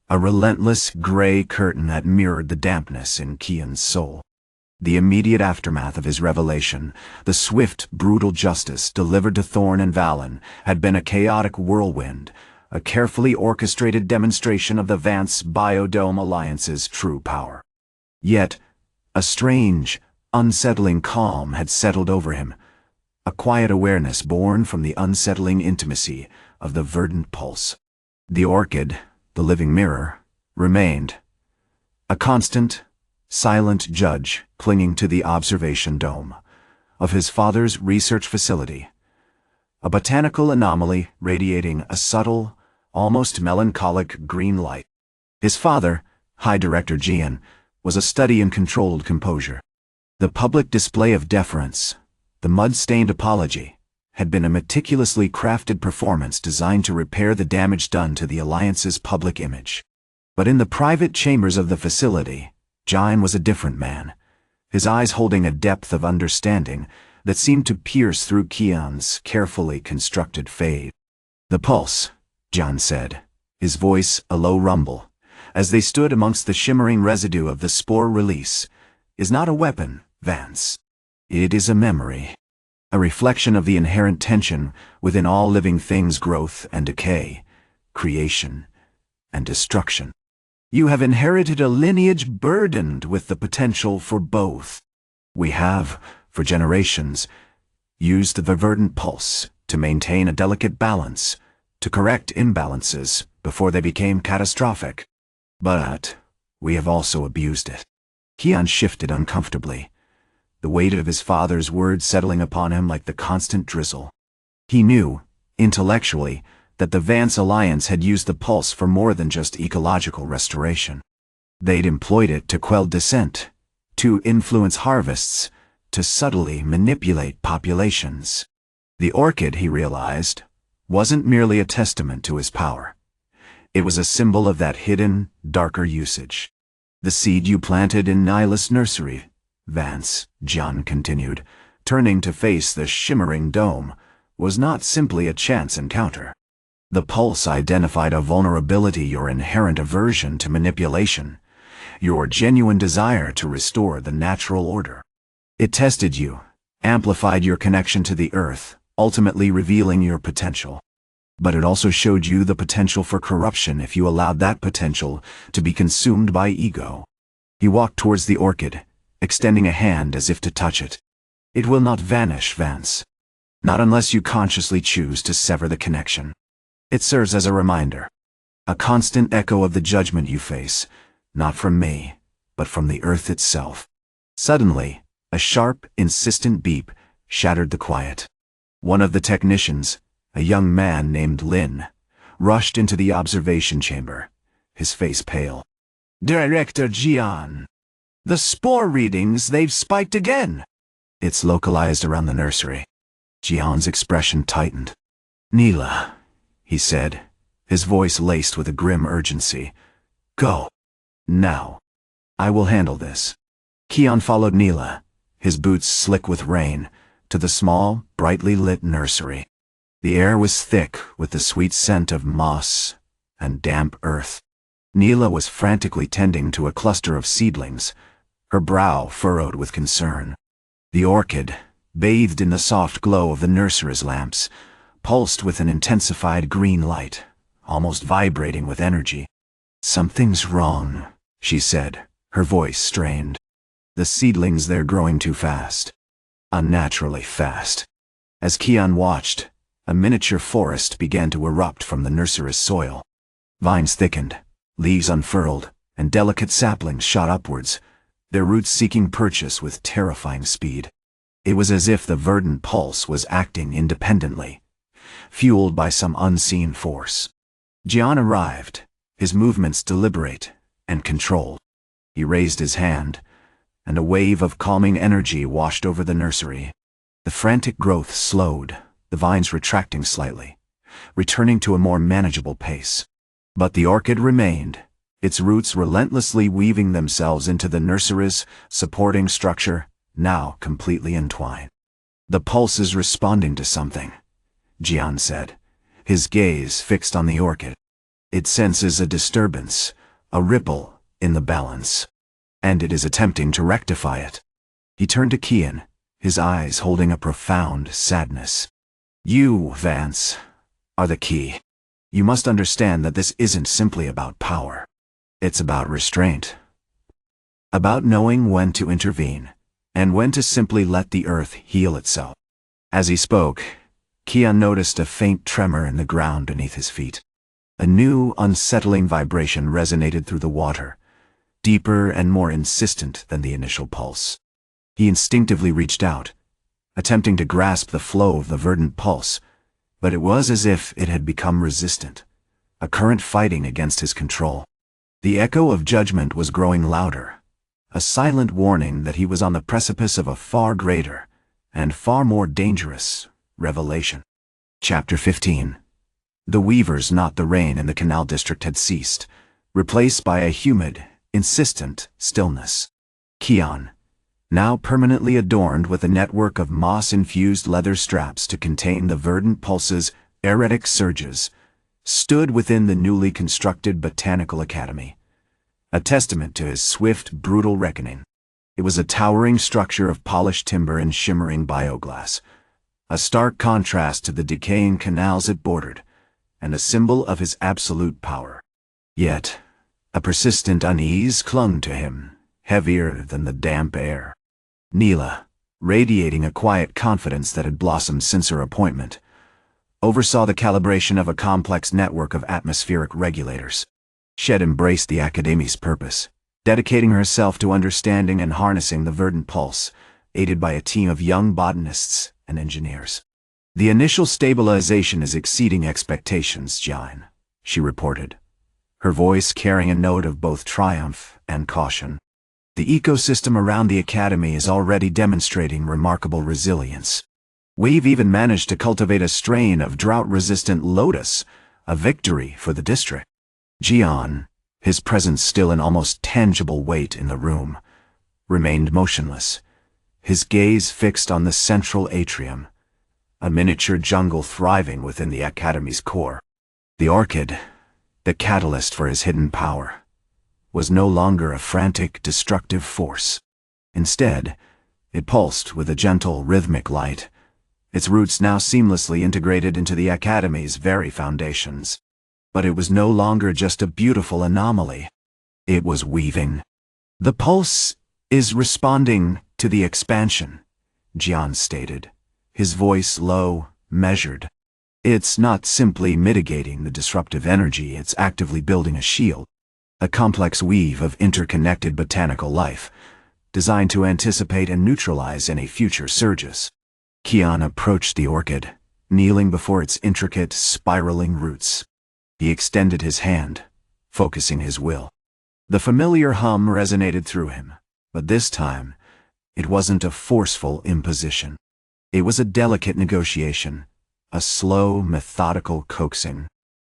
A relentless gray curtain that mirrored the dampness in Kian's soul. The immediate aftermath of his revelation, the swift, brutal justice delivered to Thorne and Valen, had been a chaotic whirlwind, a carefully orchestrated demonstration of the Vance Bio-Dome Alliance's true power. Yet, a strange, unsettling calm had settled over him, a quiet awareness born from the unsettling intimacy of the Verdant Pulse. The orchid, the living mirror, remained, a constant, silent judge clinging to the observation dome of his father's research facility, a botanical anomaly radiating a subtle, almost melancholic green light. His father, High Director Kian, was a study in controlled composure. The public display of deference, the mud-stained apology, had been a meticulously crafted performance designed to repair the damage done to the Alliance's public image. But in the private chambers of the facility, Kian was a different man, his eyes holding a depth of understanding that seemed to pierce through Kian's carefully constructed fade. "The pulse," Kian said, his voice a low rumble, as they stood amongst the shimmering residue of the spore release, "is not a weapon, Vance. It is a memory, a reflection of the inherent tension within all living things' growth and decay, creation and destruction. You have inherited a lineage burdened with the potential for both. We have, for generations, used the Verdant Pulse to maintain a delicate balance, to correct imbalances before they became catastrophic. But we have also abused it." Kian shifted uncomfortably, the weight of his father's words settling upon him like the constant drizzle. He knew, intellectually, that the Vance Alliance had used the pulse for more than just ecological restoration. They'd employed it to quell dissent, to influence harvests, to subtly manipulate populations. The orchid, he realized, wasn't merely a testament to his power. It was a symbol of that hidden, darker usage. "The seed you planted in Nyla's nursery, Vance," Kian continued, turning to face the shimmering dome, "was not simply a chance encounter. The pulse identified a vulnerability, your inherent aversion to manipulation, your genuine desire to restore the natural order. It tested you, amplified your connection to the earth, ultimately revealing your potential. But it also showed you the potential for corruption if you allowed that potential to be consumed by ego." He walked towards the orchid, extending a hand as if to touch it. "It will not vanish, Vance. Not unless you consciously choose to sever the connection. It serves as a reminder, a constant echo of the judgment you face, not from me, but from the earth itself." Suddenly, a sharp, insistent beep shattered the quiet. One of the technicians, a young man named Lin, rushed into the observation chamber, his face pale. "Director Kian, the spore readings, they've spiked again." "It's localized around the nursery." Kian's expression tightened. "Neela," he said, his voice laced with a grim urgency. "Go. Now. I will handle this." Kian followed Neela, his boots slick with rain, to the small, brightly lit nursery. The air was thick with the sweet scent of moss and damp earth. Neela was frantically tending to a cluster of seedlings, her brow furrowed with concern. The orchid, bathed in the soft glow of the nursery's lamps, pulsed with an intensified green light, almost vibrating with energy. "Something's wrong," she said, her voice strained. "The seedlings, they're growing too fast. Unnaturally fast." As Kian watched, a miniature forest began to erupt from the nursery's soil. Vines thickened, leaves unfurled, and delicate saplings shot upwards, their roots seeking purchase with terrifying speed. It was as if the Verdant Pulse was acting independently, fueled by some unseen force. Kian arrived, his movements deliberate and controlled. He raised his hand, and a wave of calming energy washed over the nursery. The frantic growth slowed, the vines retracting slightly, returning to a more manageable pace. But the orchid remained, its roots relentlessly weaving themselves into the nursery's supporting structure, now completely entwined. "The pulse is responding to something," Kian said, his gaze fixed on the orchid. "It senses a disturbance, a ripple in the balance, and it is attempting to rectify it." He turned to Kian, his eyes holding a profound sadness. "You, Vance, are the key. You must understand that this isn't simply about power. It's about restraint. About knowing when to intervene, and when to simply let the earth heal itself." As he spoke, Kian noticed a faint tremor in the ground beneath his feet. A new, unsettling vibration resonated through the water, deeper and more insistent than the initial pulse. He instinctively reached out, attempting to grasp the flow of the Verdant Pulse, but it was as if it had become resistant, a current fighting against his control. The echo of judgment was growing louder, a silent warning that he was on the precipice of a far greater and far more dangerous revelation. Chapter 15. The weavers, not the rain in the canal district, had ceased, replaced by a humid, insistent stillness. Kian, now permanently adorned with a network of moss-infused leather straps to contain the Verdant Pulse's erratic surges, stood within the newly constructed Botanical Academy, a testament to his swift, brutal reckoning. It was a towering structure of polished timber and shimmering bioglass, a stark contrast to the decaying canals it bordered, and a symbol of his absolute power. Yet, a persistent unease clung to him, heavier than the damp air. Neela, radiating a quiet confidence that had blossomed since her appointment, oversaw the calibration of a complex network of atmospheric regulators. She had embraced the Academy's purpose, dedicating herself to understanding and harnessing the Verdant Pulse, aided by a team of young botanists and engineers. "The initial stabilization is exceeding expectations, Kian," she reported, her voice carrying a note of both triumph and caution. "The ecosystem around the Academy is already demonstrating remarkable resilience. We've even managed to cultivate a strain of drought-resistant lotus, a victory for the district." Kian, his presence still an almost tangible weight in the room, remained motionless, his gaze fixed on the central atrium, a miniature jungle thriving within the Academy's core. The orchid, the catalyst for his hidden power, was no longer a frantic, destructive force. Instead, it pulsed with a gentle, rhythmic light, its roots now seamlessly integrated into the Academy's very foundations. But it was no longer just a beautiful anomaly. It was weaving. "The pulse is responding to the expansion," Kian stated, his voice low, measured. "It's not simply mitigating the disruptive energy, it's actively building a shield, a complex weave of interconnected botanical life, designed to anticipate and neutralize any future surges." Kian approached the orchid, kneeling before its intricate, spiraling roots. He extended his hand, focusing his will. The familiar hum resonated through him, but this time, it wasn't a forceful imposition. It was a delicate negotiation, a slow, methodical coaxing.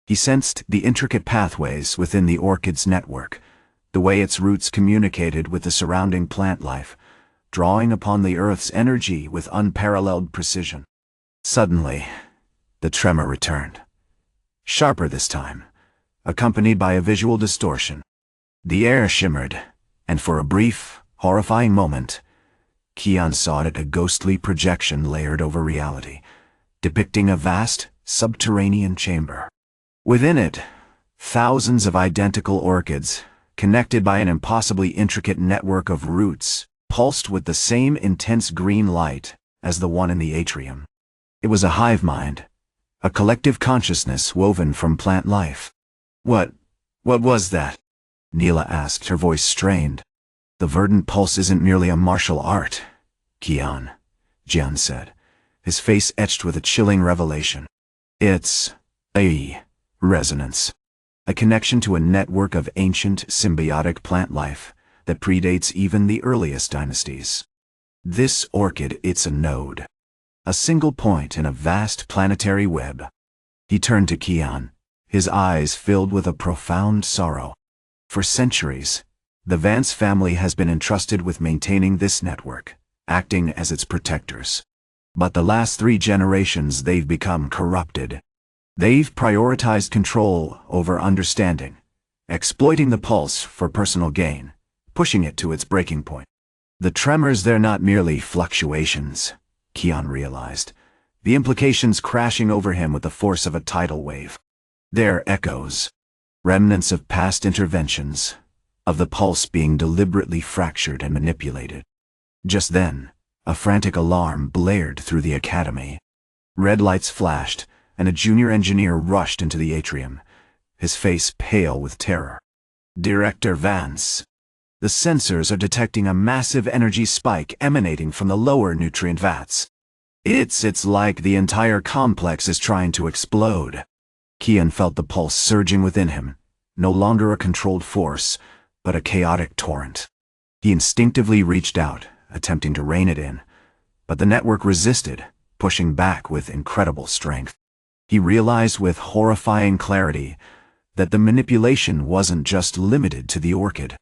He sensed the intricate pathways within the orchid's network, the way its roots communicated with the surrounding plant life, drawing upon the Earth's energy with unparalleled precision. Suddenly, the tremor returned. Sharper this time, accompanied by a visual distortion. The air shimmered, and for a brief, horrifying moment, Kian saw it a ghostly projection layered over reality, depicting a vast, subterranean chamber. Within it, thousands of identical orchids, connected by an impossibly intricate network of roots, pulsed with the same intense green light as the one in the atrium. It was a hive mind, a collective consciousness woven from plant life. What was that? Neela asked, her voice strained. The Verdant Pulse isn't merely a martial art, Kian, Jian said, his face etched with a chilling revelation. It's a resonance, a connection to a network of ancient symbiotic plant life that predates even the earliest dynasties. This orchid, it's a node, a single point in a vast planetary web. He turned to Kian, his eyes filled with a profound sorrow. For centuries, the Vance family has been entrusted with maintaining this network, acting as its protectors. But the last 3 generations they've become corrupted. They've prioritized control over understanding, exploiting the pulse for personal gain, pushing it to its breaking point. The tremors, they're not merely fluctuations, Kian realized, the implications crashing over him with the force of a tidal wave. They're echoes, remnants of past interventions, of the pulse being deliberately fractured and manipulated. Just then, a frantic alarm blared through the academy. Red lights flashed, and a junior engineer rushed into the atrium, his face pale with terror. Director Vance. The sensors are detecting a massive energy spike emanating from the lower nutrient vats. It's like the entire complex is trying to explode. Kian felt the pulse surging within him, no longer a controlled force, but a chaotic torrent. He instinctively reached out, attempting to rein it in, but the network resisted, pushing back with incredible strength. He realized with horrifying clarity that the manipulation wasn't just limited to the orchid.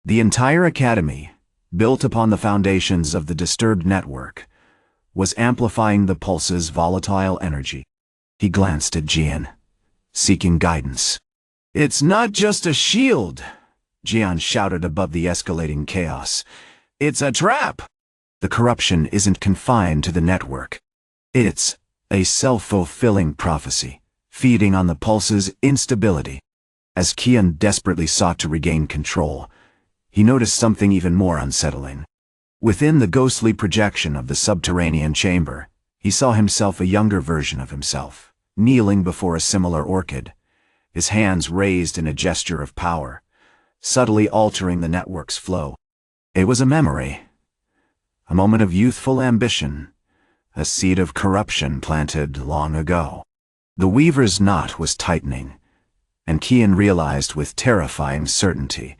The entire academy, built upon the foundations of the disturbed network, was amplifying the pulse's volatile energy. He glanced at Jian, seeking guidance. "It's not just a shield," Jian shouted above the escalating chaos. "It's a trap!" The corruption isn't confined to the network. It's a self-fulfilling prophecy, feeding on the pulse's instability. As Kian desperately sought to regain control, he noticed something even more unsettling. Within the ghostly projection of the subterranean chamber, he saw himself a younger version of himself, kneeling before a similar orchid, his hands raised in a gesture of power, subtly altering the network's flow. It was a memory, a moment of youthful ambition, a seed of corruption planted long ago. The weaver's knot was tightening, and Kian realized with terrifying certainty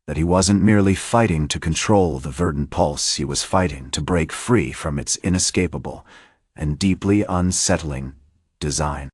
that he wasn't merely fighting to control the Verdant Pulse, he was fighting to break free from its inescapable and deeply unsettling design.